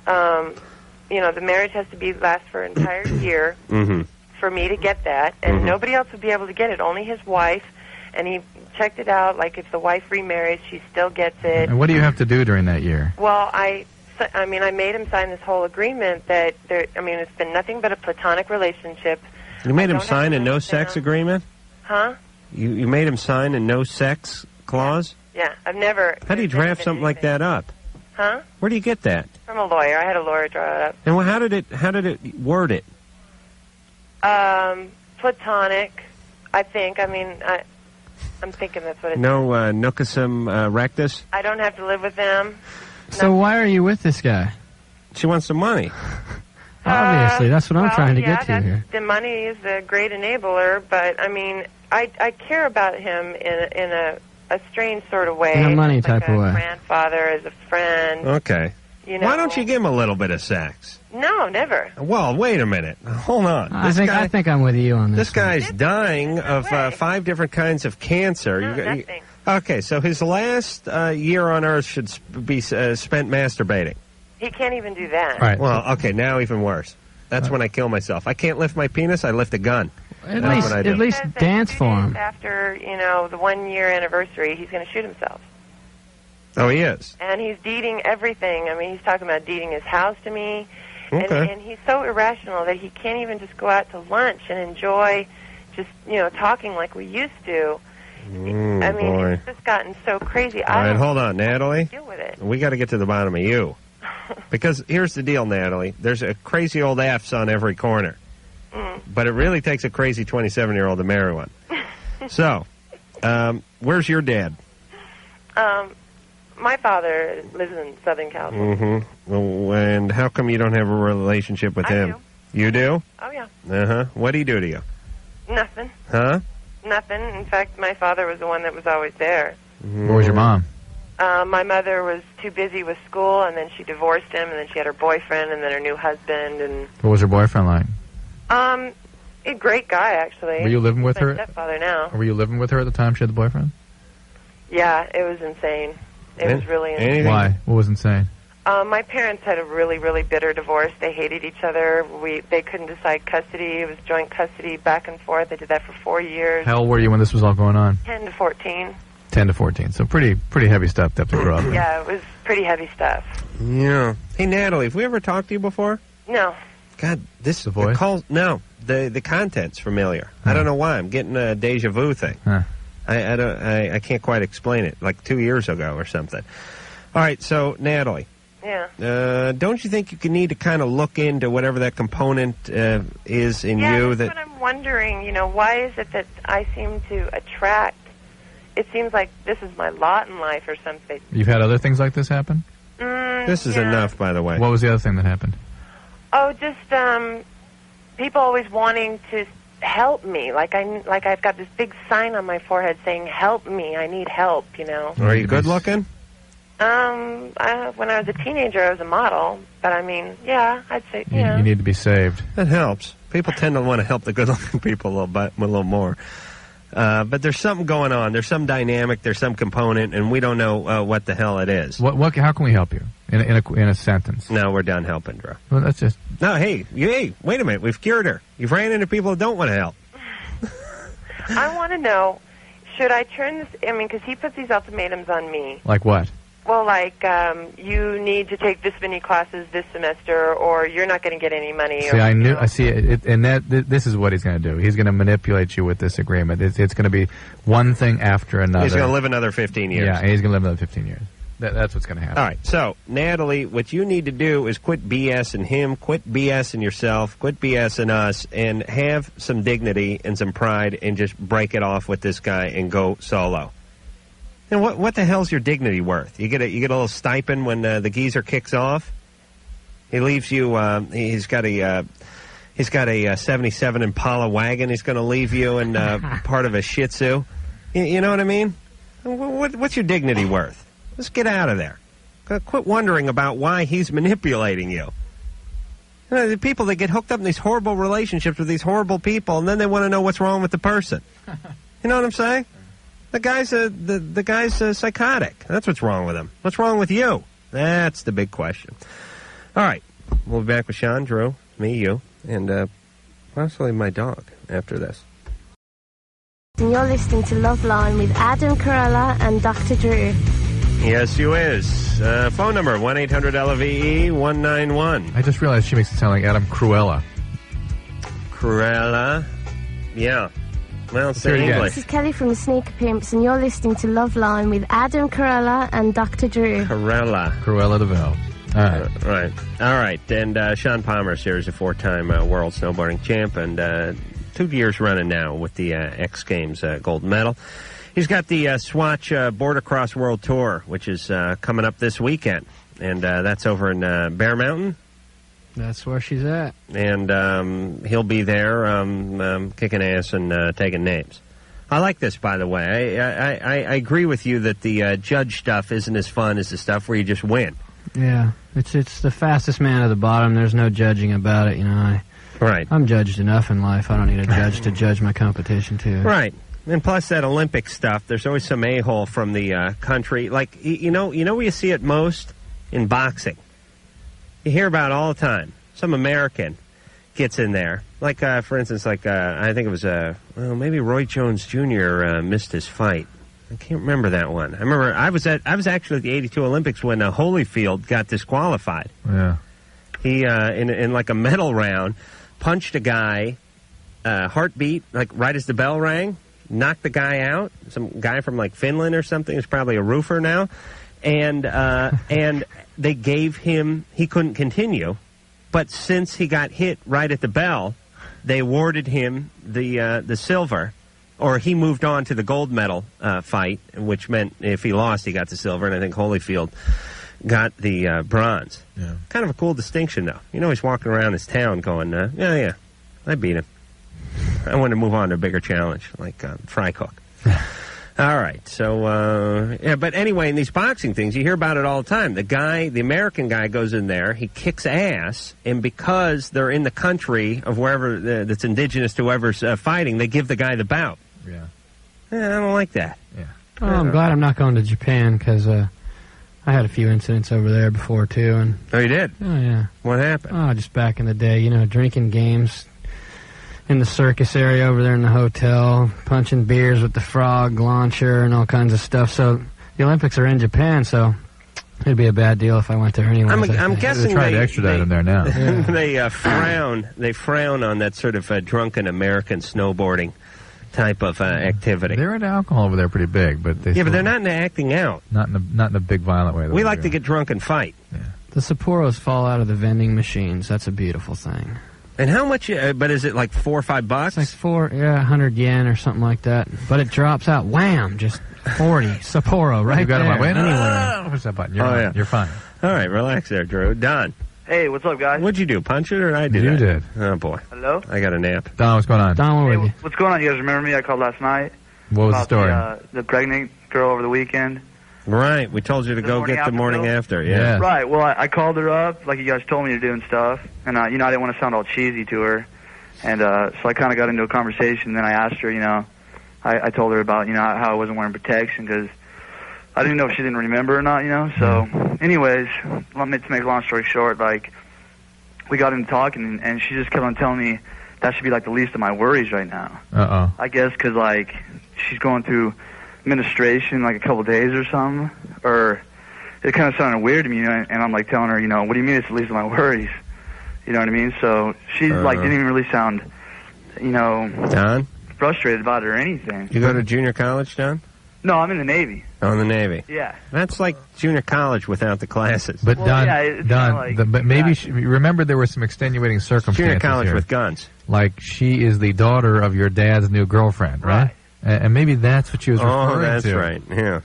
The marriage has to last for an entire year for me to get that, and nobody else would be able to get it, only his wife. And he checked it out, like if the wife remarries, she still gets it.
And what do you have to do during that year?
Well, I I mean, I made him sign this whole agreement that there. I mean, it's been nothing but a platonic relationship.
You made him sign a no-sex agreement?
Huh?
You made him sign a no-sex clause?
Yeah, I've never.
How do you draft something like that up?
Huh?
Where do you get that?
From a lawyer. I had a lawyer draw it up.
And how did it word it?
Platonic, I think. I mean, I'm thinking that's what it is.
No nookusum rectus?
I don't have to live with them.
So why are you with this guy?
She wants some money.
Obviously, that's what I'm trying to get to here.
The money is a great enabler, but I mean, I care about him in a strange sort of way.
In a money type of way.
As a grandfather, as a friend.
Okay.
You know.
Why don't you give him a little bit of sex?
No, never.
Well, wait a minute. Hold on.
I think I'm with you on this.
This guy's dying of 5 different kinds of cancer.
Nothing.
Okay, so his last year on Earth should be spent masturbating.
He can't even do that.
Right. Well, okay, now even worse. That's when I kill myself. I can't lift my penis, I lift a gun. That's what I do.
At least dance for him.
After, the 1-year anniversary, he's going to shoot himself.
Oh, he is?
And he's deeding everything. I mean, he's talking about deeding his house to me.
Okay.
And he's so irrational that he can't even just go out to lunch and enjoy just, talking like we used to. I mean,
boy.
it's just gotten so crazy.
All right, hold on,
I
Natalie.
deal with it.
We got to get to the bottom of you. Because here's the deal, Natalie. There's a crazy old F's on every corner. But it really takes a crazy 27-year-old to marry one. So, where's your dad?
My father lives in Southern California.
Mm-hmm. And how come you don't have a relationship with him? You do?
Oh, yeah.
Uh-huh. What did he do to you?
Nothing.
Huh?
Nothing. In fact, my father was the one that was always there.
Where was your mom?
My mother was too busy with school, and then she divorced him, and then she had her boyfriend, and then her new husband, and...
What was her boyfriend like?
A great guy, actually.
Were you living with
He's
her?
my stepfather now.
Were you living with her at the time she had the boyfriend?
Yeah, it was insane. It was really insane.
Why? What was insane?
My parents had a really, really bitter divorce. They hated each other. They couldn't decide custody. It was joint custody, back and forth. They did that for 4 years.
How old were you when this was all going on?
10 to 14.
10 to 14. So pretty heavy stuff to have to grow up in.
Yeah, it was pretty heavy stuff.
Yeah. Hey, Natalie, have we ever talked to you before?
No.
God, this...
The voice?
No, the content's familiar. I don't know why. I'm getting a deja vu thing.
Huh.
I can't quite explain it. Like 2 years ago or something. All right, so, Natalie.
Yeah.
Don't you think you need to kind of look into whatever that component is in you?
That's what I'm wondering. Why is it that I seem to attract... It seems like this is my lot in life or something.
You've had other things like this happen?
This is enough, by the way.
What was the other thing that happened?
Oh, just people always wanting to help me. Like I've got this big sign on my forehead saying "Help me, I need help."
Are you good looking?
When I was a teenager, I was a model. But I mean, yeah, I'd say
You need to be saved.
That helps. People tend to want to help the good-looking people a little more. But there's something going on. There's some dynamic. There's some component, and we don't know what the hell it is.
What? How can we help you in a sentence?
No, we're done helping, Drew.
Well, that's just.
No, hey, wait a minute. We've cured her. You've ran into people who don't want to help.
I want to know, should I turn this? I mean, because he puts these ultimatums on me.
Like what?
Well, like you need to take this many classes this semester, or you're not going to get any money.
See, I see it, and this is what he's going to do. He's going to manipulate you with this agreement. It's going to be one thing after another.
He's going to live another 15 years.
Yeah, and he's going to live another 15 years. That's what's going to happen.
All right, so, Natalie, what you need to do is quit BSing him, quit BSing yourself, quit BSing us, and have some dignity and some pride and just break it off with this guy and go solo. And what the hell's your dignity worth? You get a little stipend when the geezer kicks off. He leaves you. He's got a 77 Impala wagon. He's going to leave you and part of a Shih Tzu. You know what I mean? What's your dignity worth? Let's get out of there. Quit wondering about why he's manipulating you. The people that get hooked up in these horrible relationships with these horrible people, and then they want to know what's wrong with the person. You know what I'm saying? The guy's psychotic. That's what's wrong with him. What's wrong with you? That's the big question. All right. We'll be back with Sean, Drew, me, you, and possibly my dog after this.
And you're listening to Loveline with Adam Carolla and Dr. Drew.
Yes, you is. Phone number, 1-800-LVE-191.
I just realized she makes it sound like Adam Carolla.
Carolla. Yeah. Well, say English.
This is Kelly from the Sneaker Pimps, and you're listening to Loveline with Adam Carolla and Dr. Drew.
Carolla
DeVille. All right.
Right. All right. And Shaun Palmer here is a four-time world snowboarding champ, and 2 years running now with the X Games gold medal. He's got the Swatch Border Cross World Tour, which is coming up this weekend, and that's over in Bear Mountain.
That's where she's at.
And he'll be there kicking ass and taking names. I like this, by the way. I agree with you that the judge stuff isn't as fun as the stuff where you just win.
Yeah, it's the fastest man at the bottom. There's no judging about it, you know.
Right.
I'm judged enough in life. I don't need a judge to judge my competition, too.
Right. And plus that Olympic stuff, there's always some a-hole from the country. Like, you know where you see it most? In boxing. You hear about it all the time. Some American gets in there. Like, for instance, I think it was, maybe Roy Jones Jr. Missed his fight. I can't remember that one. I remember I was actually at the 82 Olympics when Holyfield got disqualified.
Yeah.
He, in like a medal round, punched a guy, heartbeat, like right as the bell rang, knocked the guy out. Some guy from like Finland or something. He's probably a roofer now. And they gave him, he couldn't continue. But since he got hit right at the bell, they awarded him the silver, or he moved on to the gold medal fight, which meant if he lost, he got the silver, and I think Holyfield got the bronze.
Yeah.
Kind of a cool distinction, though. You know, he's walking around his town going, yeah, I beat him. I want to move on to a bigger challenge, like fry cook. All right, so, but anyway, in these boxing things, you hear about it all the time. The American guy goes in there, he kicks ass, and because they're in the country of wherever that's indigenous to whoever's fighting, they give the guy the bout.
Yeah.
I don't like that.
Yeah.
Oh, I'm glad I'm not going to Japan, because I had a few incidents over there before, too. And
oh, you did?
Oh, yeah.
What happened?
Oh, just back in the day, drinking games in the circus area over there in the hotel, punching beers with the frog launcher and all kinds of stuff. So the Olympics are in Japan, so it'd be a bad deal if I went there anyway.
I'm guessing
they try to extradite him there now.
Yeah. They frown on that sort of drunken American snowboarding type of activity.
They're into alcohol over there pretty big, but
but they're not into acting out.
Not in a big violent way.
We like to get drunk and fight.
Yeah.
The Sapporos fall out of the vending machines. That's a beautiful thing.
And how much, but is it like $4 or $5?
It's like 100 yen or something like that. But it drops out, wham, just 40. Sapporo, right
you got
there.
Him on way?
Anywhere.
Push that button. You're fine.
All right, relax there, Drew. Don.
Hey, what's up, guys?
What'd you do, punch it or I did?
You did.
Oh, boy.
Hello?
I got a nap.
Don, what's going on?
Don,
hey, what's going on? You guys remember me? I called last night.
What was the story?
The pregnant girl over the weekend.
Right, we told you to go get the morning after. Yeah.
Right, well, I called her up, like you guys told me to do and stuff, and, I didn't want to sound all cheesy to her. And so I kind of got into a conversation. Then I asked her, I told her about, how I wasn't wearing protection because I didn't know if she didn't remember or not, So, anyways, to make a long story short, like, we got into talking, and she just kept on telling me that should be, like, the least of my worries right now.
Uh-oh.
I guess because, like, she's going through menstruation, like, a couple days or something. Or it kind of sounded weird to me, and I'm, like, telling her, what do you mean it's the least of my worries? You know what I mean? So she didn't even really sound,
Don?
frustrated about it or anything.
You go to junior college, Don?
No, I'm in the Navy.
Oh, in the Navy.
Yeah.
That's like junior college without the classes.
But
Don,
but maybe remember there were some extenuating circumstances.
Junior college
here.
with guns.
Like she is the daughter of your dad's new girlfriend, right? And maybe that's what she was referring to.
Oh, that's right. Yeah.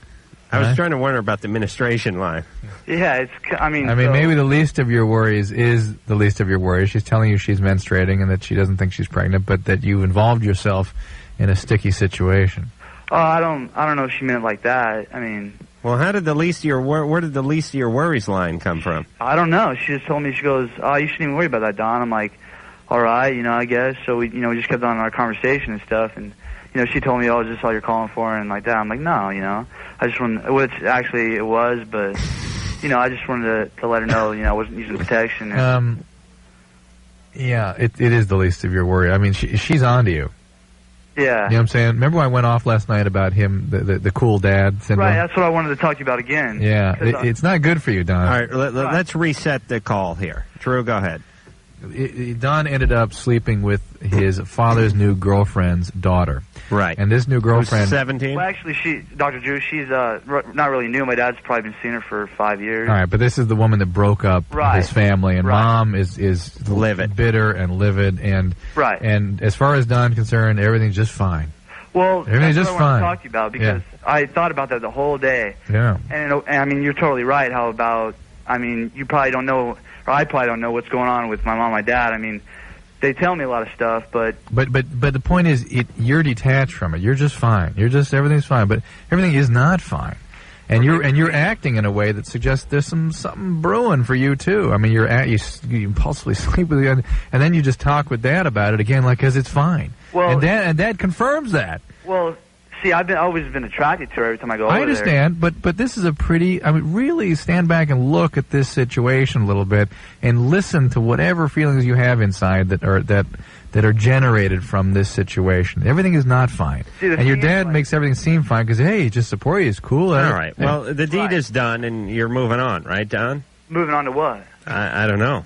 I was trying to wonder about the ministration line.
Yeah,
I mean, maybe the least of your worries is the least of your worries. She's telling you she's menstruating and that she doesn't think she's pregnant, but that you involved yourself in a sticky situation.
Oh, I don't know if she meant it like that. I mean,
well, how did where did the least of your worries line come from?
I don't know. She just told me, she goes, "Oh, you shouldn't even worry about that, Don." I'm like, "All right, I guess." So we just kept on our conversation and stuff, and she told me, "Oh, is this all you're calling for?" and like that. I'm like, "No, I just wanted," which actually it was, but I just wanted to let her know, I wasn't using protection.
Yeah, it is the least of your worry. I mean, she's onto you.
Yeah.
You know what I'm saying? Remember when I went off last night about him, the cool dad syndrome?
Right, that's what I wanted to talk to you about again.
Yeah, it's not good for you, Don.
All right, let's reset the call here. Drew, go ahead.
Don ended up sleeping with his father's new girlfriend's daughter.
Right.
And this new girlfriend...
17?
Well, actually, Dr. Drew, she's not really new. My dad's probably been seeing her for 5 years.
All right, but this is the woman that broke up his family, and Mom is
livid,
bitter and livid, and
Right.
And as far as Don's concerned, everything's just fine.
Well,
everything's
that's
just
what I
fine.
want to talk to you about, because I thought about that the whole day.
Yeah.
And I mean, you're totally right. How about? I mean, you probably don't know, or I probably don't know what's going on with my mom and my dad. I mean, they tell me a lot of stuff, but
the point is, you're detached from it. You're just fine. Everything's fine, but everything is not fine. And you're acting in a way that suggests there's something brewing for you too. I mean, you impulsively sleep with the, and then you just talk with Dad about it again, like, because it's fine.
Well,
and Dad confirms that.
Well, see, I've always been attracted to her every time I go over
I understand,
there.
but this is a pretty. I mean, really stand back and look at this situation a little bit and listen to whatever feelings you have inside that are generated from this situation. Everything is not fine, and your dad makes everything seem fine because hey, he just support you. He's cool.
All right. Well, the deed is done, and you're moving on, right, Don?
Moving on to what?
I don't know.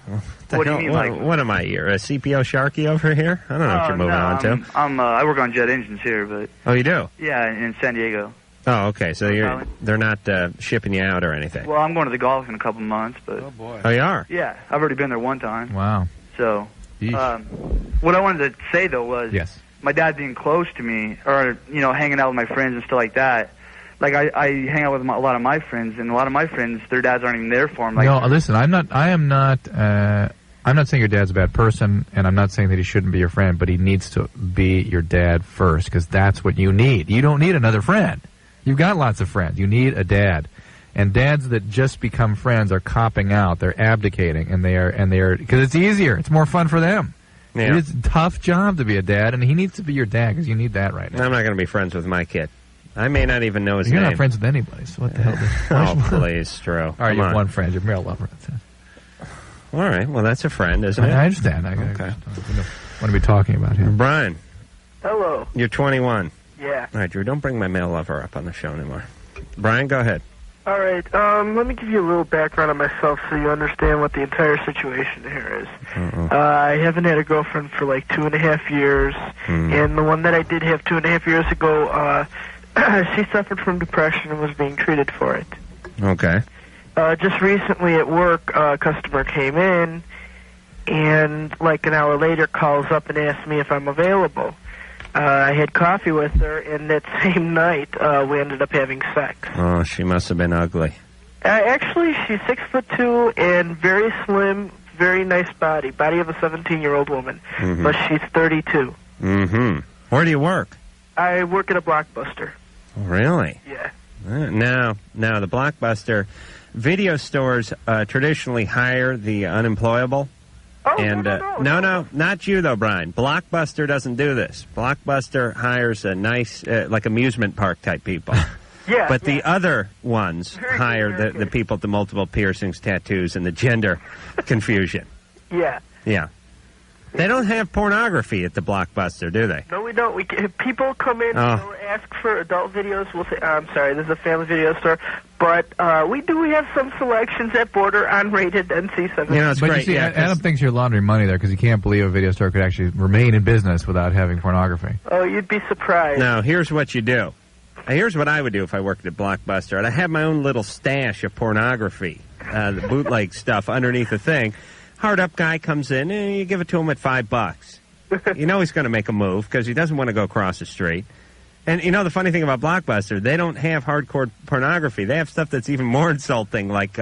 What do you mean,
what am I here? A CPO Sharky over here? I don't know what you're moving on to.
I work on jet engines here, but
Oh, you do?
yeah, in San Diego.
Oh, okay. So they're not shipping you out or anything.
Well, I'm going to the golf in a couple months, but
Oh, you are?
yeah, I've already been there one time.
Wow.
So, what I wanted to say though was, my dad being close to me, or hanging out with my friends and stuff like that. Like I hang out with a lot of my friends, and a lot of my friends, their dads aren't even there for them. Like,
no, listen, I'm not saying your dad's a bad person, and I'm not saying that he shouldn't be your friend, but he needs to be your dad first, because that's what you need. You don't need another friend. You've got lots of friends. You need a dad. And dads that just become friends are copping out. They're abdicating, and they are because it's easier. It's more fun for them.
Yeah.
It's a tough job to be a dad, and he needs to be your dad because you need that right now.
I'm not going to be friends with my kid. I may not even know his name.
You're not friends with anybody, so what the hell?
Oh, please, Drew.
All right, you have one friend. You're a male lover.
All right, well, that's a friend, isn't it?
I understand. I want to be talking about him.
Brian.
Hello.
You're 21.
Yeah.
All right, Drew, don't bring my male lover up on the show anymore. Brian, go ahead.
All right, let me give you a little background on myself so you understand what the entire situation here is. I haven't had a girlfriend for like 2.5 years, and the one that I did have 2.5 years ago, she suffered from depression and was being treated for it.
Okay.
Just recently at work, a customer came in, and like an hour later calls up and asks me if I'm available. I had coffee with her, and that same night, we ended up having sex.
Oh, she must have been ugly.
Actually, she's 6'2" and very slim, very nice body of a 17-year-old woman, but she's 32.
Mm-hmm. Where do you work?
I work at a Blockbuster.
Oh, really?
Yeah.
Now, the Blockbuster video stores traditionally hire the unemployable.
Oh,
and no, not you though, Brian. Blockbuster doesn't do this. Blockbuster hires a nice, like amusement park type people.
Yeah.
But the other ones hire the people with the multiple piercings, tattoos, and the gender confusion.
Yeah.
Yeah. They don't have pornography at the Blockbuster, do they?
No, we don't. People come in and ask for adult videos. We'll say, I'm sorry, this is a family video store. But we have some selections that border on rated NC-17.
It's
but
great.
You see, Adam thinks you're laundering money there because he can't believe a video store could actually remain in business without having pornography.
Oh, you'd be surprised.
Now, here's what you do. Here's what I would do if I worked at Blockbuster. I'd have my own little stash of pornography, the bootleg stuff underneath the thing. Hard-up guy comes in, and you give it to him at $5. You know he's going to make a move because he doesn't want to go across the street. And the funny thing about Blockbuster, they don't have hardcore pornography. They have stuff that's even more insulting, like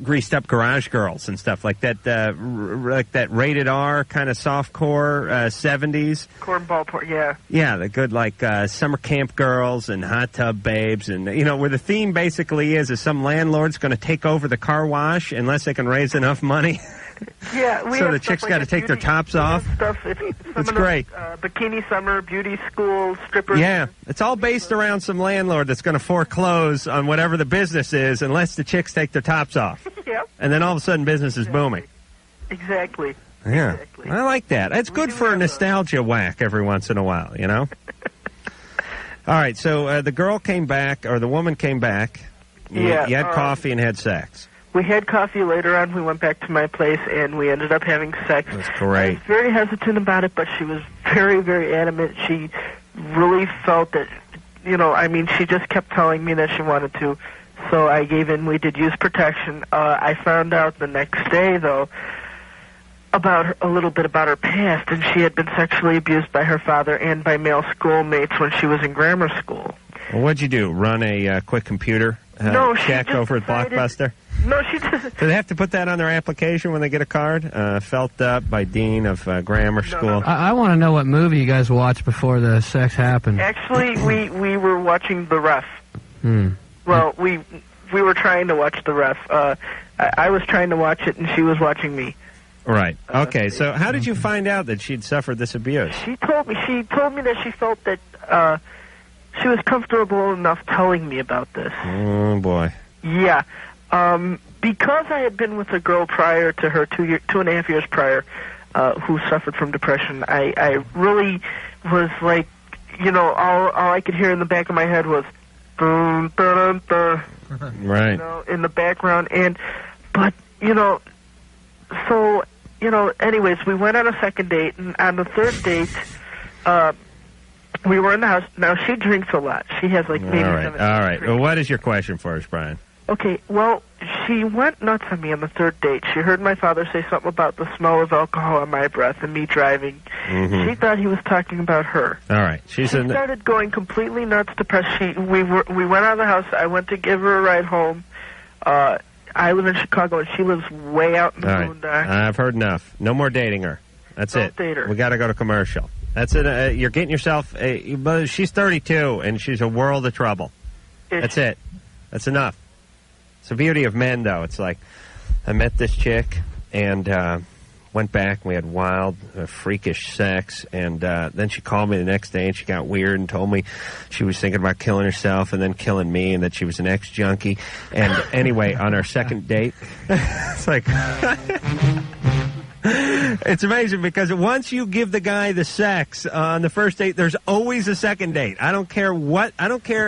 greased-up garage girls and stuff like that. Like that rated R kind of softcore 70s.
Cornball porn, yeah.
Yeah, the good summer camp girls and hot tub babes, and where the theme basically is some landlord's going to take over the car wash unless they can raise enough money.
Yeah,
so the chicks got to take their tops off. It's great.
Bikini summer, beauty school, strippers.
Yeah, it's all based around some landlord that's going to foreclose on whatever the business is unless the chicks take their tops off.
Yep.
And then all of a sudden business is booming.
Exactly.
Yeah,
Exactly.
I like that. It's good for a nostalgia whack every once in a while, you know? All right, so the girl came back, or the woman came back. You had coffee and had sex.
We had coffee later on. We went back to my place, and we ended up having sex.
That's great.
I was very hesitant about it, but she was very, very adamant. She really felt that, she just kept telling me that she wanted to. So I gave in. We did use protection. I found out the next day, though, a little bit about her past, and she had been sexually abused by her father and by male schoolmates when she was in grammar school.
Well, what'd you do? Run a quick computer check over at Blockbuster?
No, she just...
Do they have to put that on their application when they get a card? Felt up by Dean of Grammar School.
I want to know what movie you guys watched before the sex happened.
Actually, we were watching The Ref. Well, we were trying to watch The Ref. I was trying to watch it, and she was watching me.
Right. Okay, so how did you find out that she'd suffered this abuse?
She told me that she felt that she was comfortable enough telling me about this.
Oh, boy.
Yeah. Because I had been with a girl prior to her, 2.5 years prior, who suffered from depression, I really was like, all I could hear in the back of my head was, dun, dun, dun, dun,
right.
In the background. Anyways, we went on a second date, and on the third date, we were in the house. Now, she drinks a lot. She has maybe 7
All right. Well, what is your question for us, Brian?
Okay, well, she went nuts on me on the third date. She heard my father say something about the smell of alcohol on my breath and me driving.
Mm-hmm.
She thought he was talking about her.
All right.
She started going completely nuts, depressed. We went out of the house. I went to give her a ride home. I live in Chicago, and she lives way out in the boondocks.
I've heard enough. No more dating her. That's it.
Date her.
We got to go to commercial. That's it. You're getting yourself... she's 32, and she's a world of trouble. That's it. That's enough. It's the beauty of men, though. It's like, I met this chick, and went back, and we had wild, freakish sex, and then she called me the next day, and she got weird and told me she was thinking about killing herself and then killing me, and that she was an ex-junkie. And anyway, on our second date, it's like... It's amazing because once you give the guy the sex on the first date, there's always a second date. I don't care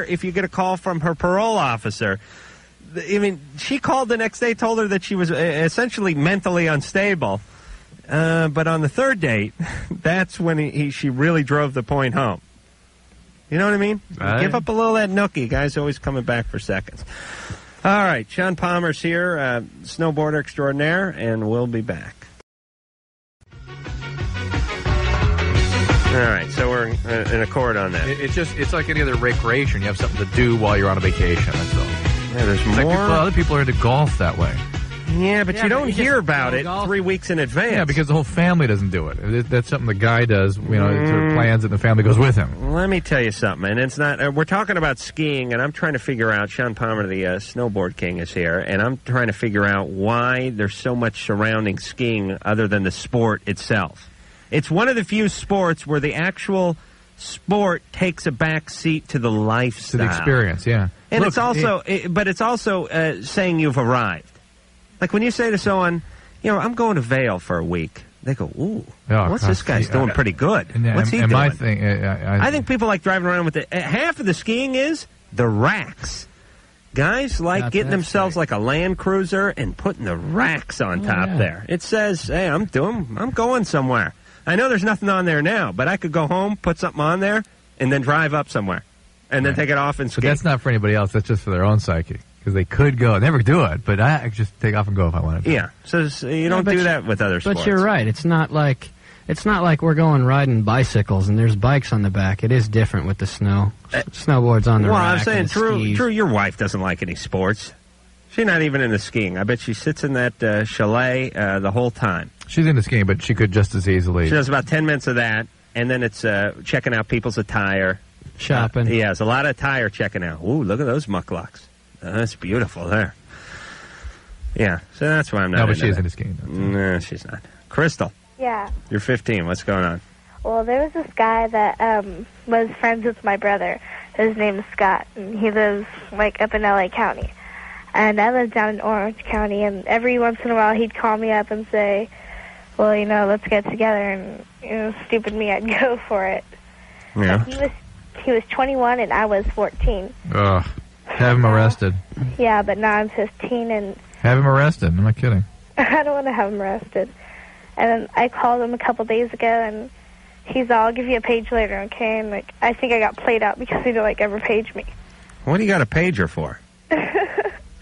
if you get a call from her parole officer. I mean, she called the next day, told her that she was essentially mentally unstable. But on the third date, that's when she really drove the point home. You know what I mean?
Right.
Give up a little of that nookie. Guy's always coming back for seconds. All right, Shaun Palmer's here, snowboarder extraordinaire, and we'll be back. All right, so we're in accord on that.
It's like any other recreation. You have something to do while you're on a vacation. That's all.
Yeah, there's
more.
more.
Other people are into golf that way.
Yeah, but you don't hear about it 3 weeks in advance.
Yeah, because the whole family doesn't do it. That's something the guy does. Sort of plans it, and the family goes with him.
Let me tell you something, and it's not. We're talking about skiing, and I'm trying to figure out. Shaun Palmer, the snowboard king, is here, and I'm trying to figure out why there's so much surrounding skiing other than the sport itself. It's one of the few sports where the actual sport takes a back seat to the lifestyle.
To the experience, yeah.
And look, it's also saying you've arrived. Like when you say to someone, I'm going to Vail for a week. They go, ooh, what's this guy's doing pretty good? What's he doing?
My thing,
I think people like driving around with it. Half of the skiing is the racks. Guys like getting themselves like a Land Cruiser and putting the racks on top there. It says, hey, I'm going somewhere. I know there's nothing on there now, but I could go home, put something on there, and then drive up somewhere. And then take it off and ski.
But that's not for anybody else. That's just for their own psyche. Because they could go. Never do it, but I could just take off and go if I wanted to.
Yeah. So you don't do that with other sports.
But you're right. It's not like we're going riding bicycles and there's bikes on the back. It is different with the snow. Snowboards on the rack.
Well, I'm saying,
skis.
Drew, your wife doesn't like any sports. She's not even into skiing. I bet she sits in that chalet the whole time.
She's into skiing, but she could just as easily.
She does about 10 minutes of that, and then it's checking out people's attire.
Shopping.
Yeah, there's a lot of attire checking out. Ooh, look at those mucklucks. That's beautiful there. Yeah, so that's why I'm not.
No, but she is into skiing.
No, she's not. Crystal.
Yeah.
You're 15. What's going on?
Well, there was this guy that was friends with my brother. His name's Scott, and he lives up in L.A. County. And I live down in Orange County, and every once in a while he'd call me up and say,
well, let's get together, and stupid me, I'd go for it.
Yeah.
But he was 21 and I was 14.
Ugh. Have him arrested.
Yeah, but now I'm 15 and
Have him arrested. I'm not kidding.
I don't want to have him arrested. And then I called him a couple days ago, and he's all, I'll give you a page later, okay? And, I think I got played out because he didn't, ever page me.
What do you got a pager for?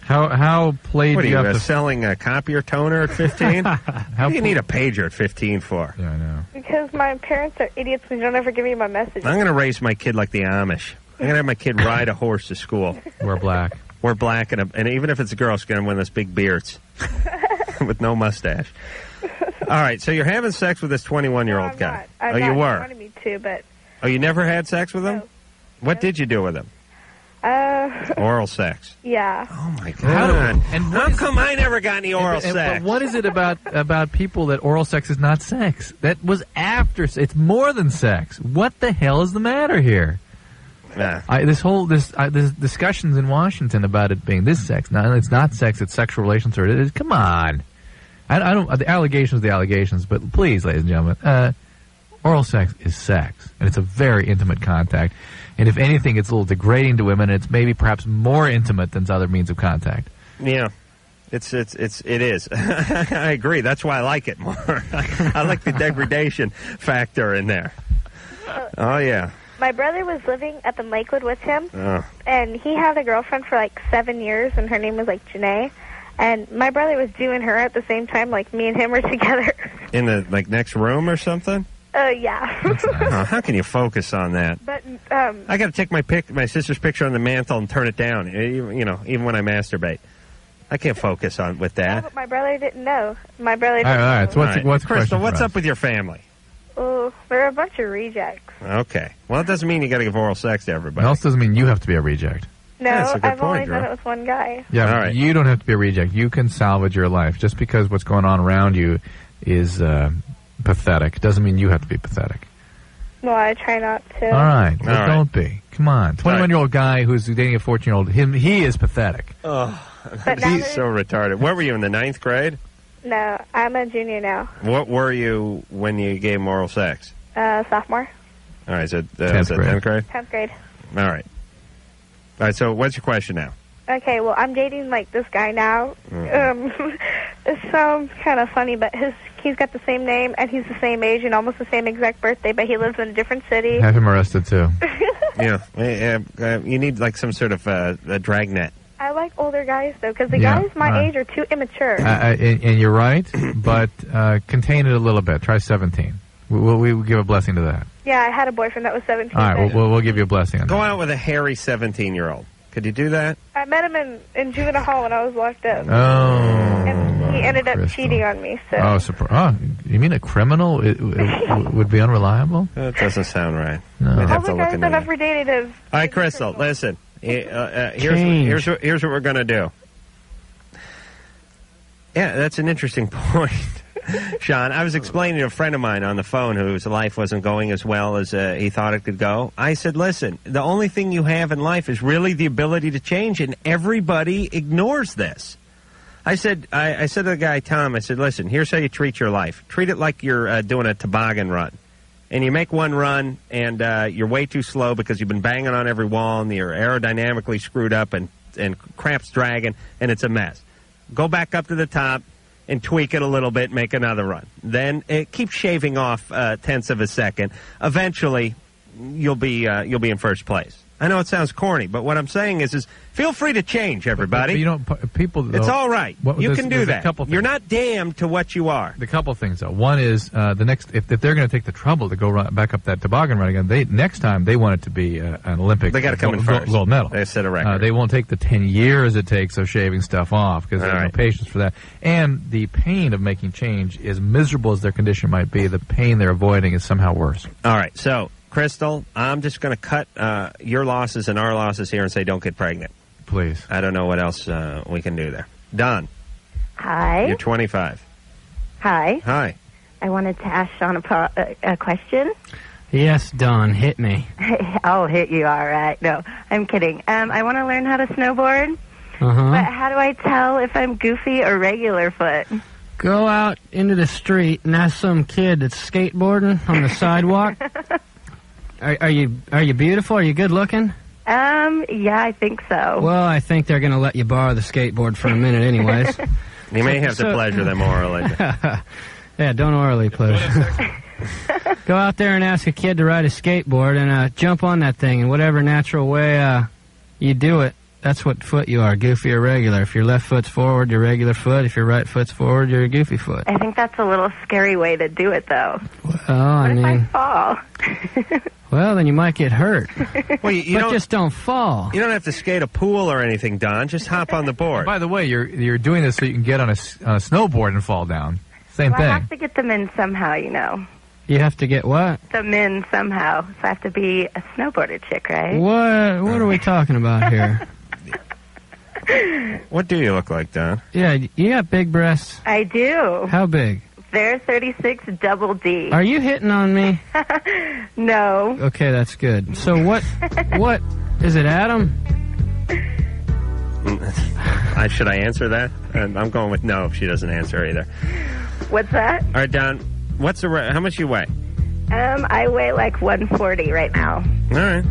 How played
What
do
are
you
you
have to...
selling a copier toner at 15? What do you need a pager at 15 for?
Yeah, I know.
Because my parents are idiots and don't ever give me my messages.
I'm going to raise my kid like the Amish. I'm going to have my kid ride a horse to school.
Wear black.
Wear black, and even if it's a girl, she's going to wear those big beards with no mustache. All right, so you're having sex with this 21-year-old guy.
I'm
you
not.
were?
He wanted me to, but...
Oh, you never had sex with him?
No.
What did you do with him? Oral sex.
Yeah.
Oh, my God. How come I never got any oral sex?
But what is it about people that oral sex is not sex? That was after. It's more than sex. What the hell is the matter here?
Yeah.
This discussions in Washington about it being this sex. No, it's not sex. It's sexual relations. Or it is. Come on. I don't. The allegations, but please, ladies and gentlemen, oral sex is sex, and it's a very intimate contact. And if anything, it's a little degrading to women. And it's maybe perhaps more intimate than other means of contact.
Yeah, it is. I agree. That's why I like it more. I like the degradation factor in there. Oh yeah.
My brother was living at the Lakewood with him,
Oh.
and he had a girlfriend for 7 years, and her name was Janae. And my brother was doing her at the same time, me and him were together.
In the next room or something?
Yeah.
Oh, how can you focus on that?
But
I got to take my sister's picture on the mantle and turn it down. Even when I masturbate, I can't focus on with that.
but my brother didn't know. My brother didn't
All right. So what's the
Crystal?
question
What's
for
up with your family?
Oh, they're a bunch of rejects.
Okay. Well, it doesn't mean you got to give oral sex to everybody.
It also doesn't mean you have to be a reject.
No,
Yeah, that's a good
I've only
point,
done
girl.
it with one guy.
Yeah,
All right.
You don't have to be a reject. You can salvage your life. Just because what's going on around you is pathetic doesn't mean you have to be pathetic.
Well, I try not to.
All right. Well,
All right.
don't be. Come on. 21-year-old guy who's dating a 14-year-old, he is pathetic.
Oh,
But now
he's so retarded. What were you in the 9th grade?
No, I'm a junior now.
What were you when you gave him oral sex?
Sophomore.
All right, so
10th grade.
10th grade?
10th grade.
All right. All right, so what's your question now?
Okay, well, I'm dating, this guy now. It sounds kind of funny, but he's got the same name, and he's the same age and almost the same exact birthday, but he lives in a different city.
Have him arrested, too.
Yeah. You need, some sort of a dragnet.
I like older guys, though, because the
Yeah,
guys my age are too immature.
And you're right, but contain it a little bit. Try 17. We'll give a blessing to that.
Yeah, I had a boyfriend that was 17.
All right, we'll give you a blessing on that.
Go out with a hairy 17-year-old. Could you do that?
I met him in juvenile hall when I was locked up.
Oh.
And he ended up
Crystal.
cheating on me, so...
You mean a criminal would be unreliable?
That doesn't sound right.
No.
I'd have
All
to
the
look
guys
into
I've
that.
ever dated have...
All right, Crystal, listen. Here's what we're going to do. Yeah, that's an interesting point, Shaun. I was explaining to a friend of mine on the phone whose life wasn't going as well as he thought it could go. I said, listen, the only thing you have in life is really the ability to change, and everybody ignores this. I said to the guy, Tom, I said, listen, here's how you treat your life. Treat it like you're doing a toboggan run. And you make one run, and you're way too slow because you've been banging on every wall, and you're aerodynamically screwed up, and cramp's dragging, and it's a mess. Go back up to the top and tweak it a little bit, make another run. Then keep shaving off tenths of a second. Eventually, you'll be in first place. I know it sounds corny, but what I'm saying is feel free to change, everybody.
But you don't, people, though,
it's all right. You can do that. You're not damned to what you are.
The couple things, though. One is if they're going to take the trouble to go back up that toboggan run again, next time they want it to be an Olympic.
They got to come in first.
Gold medal.
They set a record.
They won't take the 10 years it takes of shaving stuff off because there's no patience for that. And the pain of making change, as miserable as their condition might be, the pain they're avoiding is somehow worse.
All right, so Crystal, I'm just going to cut your losses and our losses here and say don't get pregnant.
Please.
I don't know what else we can do there. Don.
Hi.
You're 25.
Hi.
Hi.
I wanted to ask Shaun a question.
Yes, Don, hit me.
I'll hit you, all right. No, I'm kidding. I want to learn how to snowboard,
Uh-huh.
but how do I tell if I'm goofy or regular foot?
Go out into the street and ask some kid that's skateboarding on the sidewalk. Are you beautiful? Are you good looking?
Yeah, I think so.
Well, I think they're going to let you borrow the skateboard for a minute anyways.
You may have to pleasure them orally.
Yeah, don't orally pleasure. Go out there and ask a kid to ride a skateboard and jump on that thing in whatever natural way you do it. That's what foot you are, goofy or regular. If your left foot's forward, you're regular foot. If your right foot's forward, you're a goofy foot.
I think that's a little scary way to do it, though.
Well, I mean...
What if I fall?
Well, then you might get hurt.
Well, you
but just don't fall.
You don't have to skate a pool or anything, Don. Just hop on the board.
By the way, you're doing this so you can get on a snowboard and fall down. Same
well,
thing.
I have to get them in somehow, you know.
You have to get what?
Them in somehow. So I have to be a snowboarder chick, right?
What are we talking about here?
What do you look like, Don?
Yeah, you got big breasts.
I do.
How big?
They're 36 double D.
Are you hitting on me?
No.
Okay, that's good. So what is it, Adam?
Should I answer that? I'm going with no if she doesn't answer either.
What's that?
All right, Don, how much you weigh?
I weigh like 140 right now.
All right.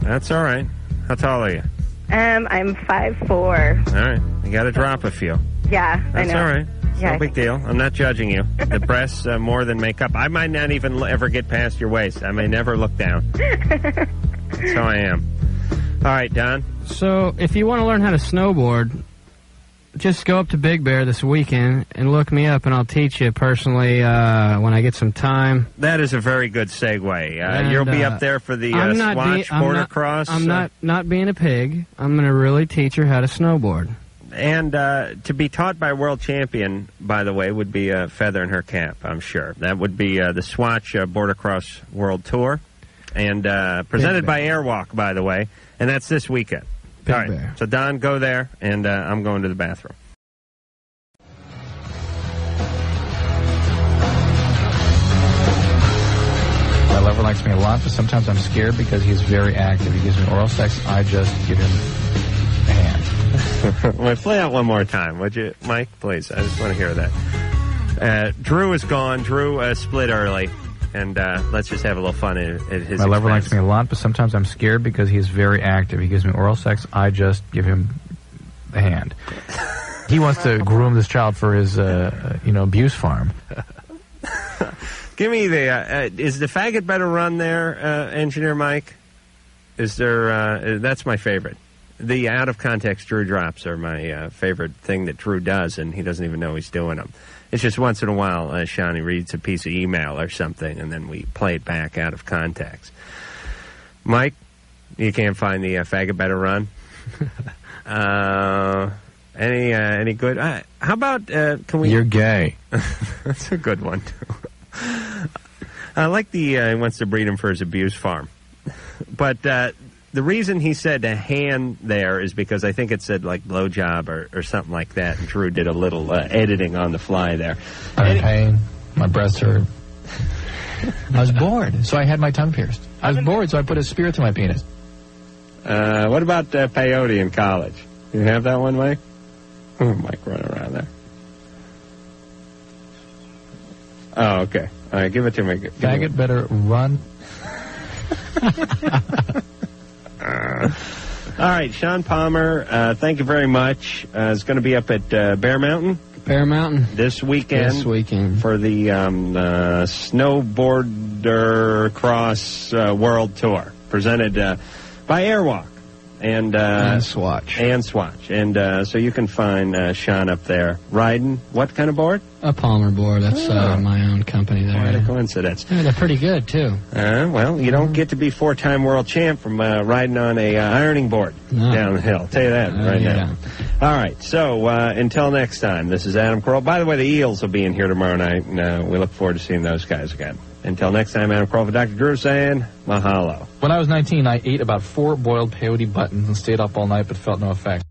That's all right. How tall are you?
I'm 5'4".
All right. You got to drop a few.
Yeah,
That's
I know.
all right.
Yeah,
No big deal. I'm not judging you. The breasts more than make up. I might not even ever get past your waist. I may never look down. That's how I am. All right, Don.
So if you want to learn how to snowboard, just go up to Big Bear this weekend and look me up, and I'll teach you personally when I get some time.
That is a very good segue. You'll be up there for the Swatch Border Cross.
I'm not being a pig. I'm going to really teach her how to snowboard.
And to be taught by a world champion, by the way, would be a feather in her cap, I'm sure. That would be the Swatch Border Cross World Tour, and presented by Airwalk, by the way, and that's this weekend.
Big
All right,
Bear.
So Don, go there, and I'm going to the bathroom.
My lover likes me a lot, but sometimes I'm scared because he's very active. He gives me oral sex. I just give him a hand.
Well, play out one more time, would you, Mike? Please, I just want to hear that. Drew is gone. Drew split early, and let's just have a little fun at his
My lover
expense.
likes me a lot, but sometimes I'm scared because he's very active. He gives me oral sex. I just give him a hand. He wants to groom this child for his, abuse farm.
Give me the. Is the faggot better run there, Engineer Mike? Is there? That's my favorite. The out of context Drew drops are my favorite thing that Drew does, and he doesn't even know he's doing them. It's just once in a while, Shawnee reads a piece of email or something, and then we play it back out of context. Mike, you can't find the faggot better run. Any good? How about can we?
You're gay.
That's a good one too. I like the he wants to breed him for his abuse farm, but the reason he said a hand there is because I think it said like blowjob or something like that, and Drew did a little editing on the fly there.
I'm in pain. My breasts hurt. I was bored, so I had my tongue pierced. I was bored, so I put a spear through my penis.
What about peyote in college? You have that one, Mike? Oh, Mike running around there. Oh, okay. All right, give it to me.
Faggot better run.
All right, Shaun Palmer, thank you very much. It's going to be up at Bear Mountain.
Bear Mountain.
This weekend. For the Snowboarder Cross World Tour, presented by Airwalk. And
Swatch.
And Swatch. And so you can find Shaun up there riding what kind of board?
A Palmer board. That's my own company there.
What a coincidence.
Yeah, they're pretty good, too.
Well, you don't get to be four-time world champ from riding on a ironing board down the hill. I'll tell you that now. All right, so until next time, this is Adam Carolla. By the way, the Eels will be in here tomorrow night, and we look forward to seeing those guys again. Until next time, Adam Carolla for Dr. Drew saying mahalo.
When I was 19, I ate about 4 boiled peyote buttons and stayed up all night but felt no effect.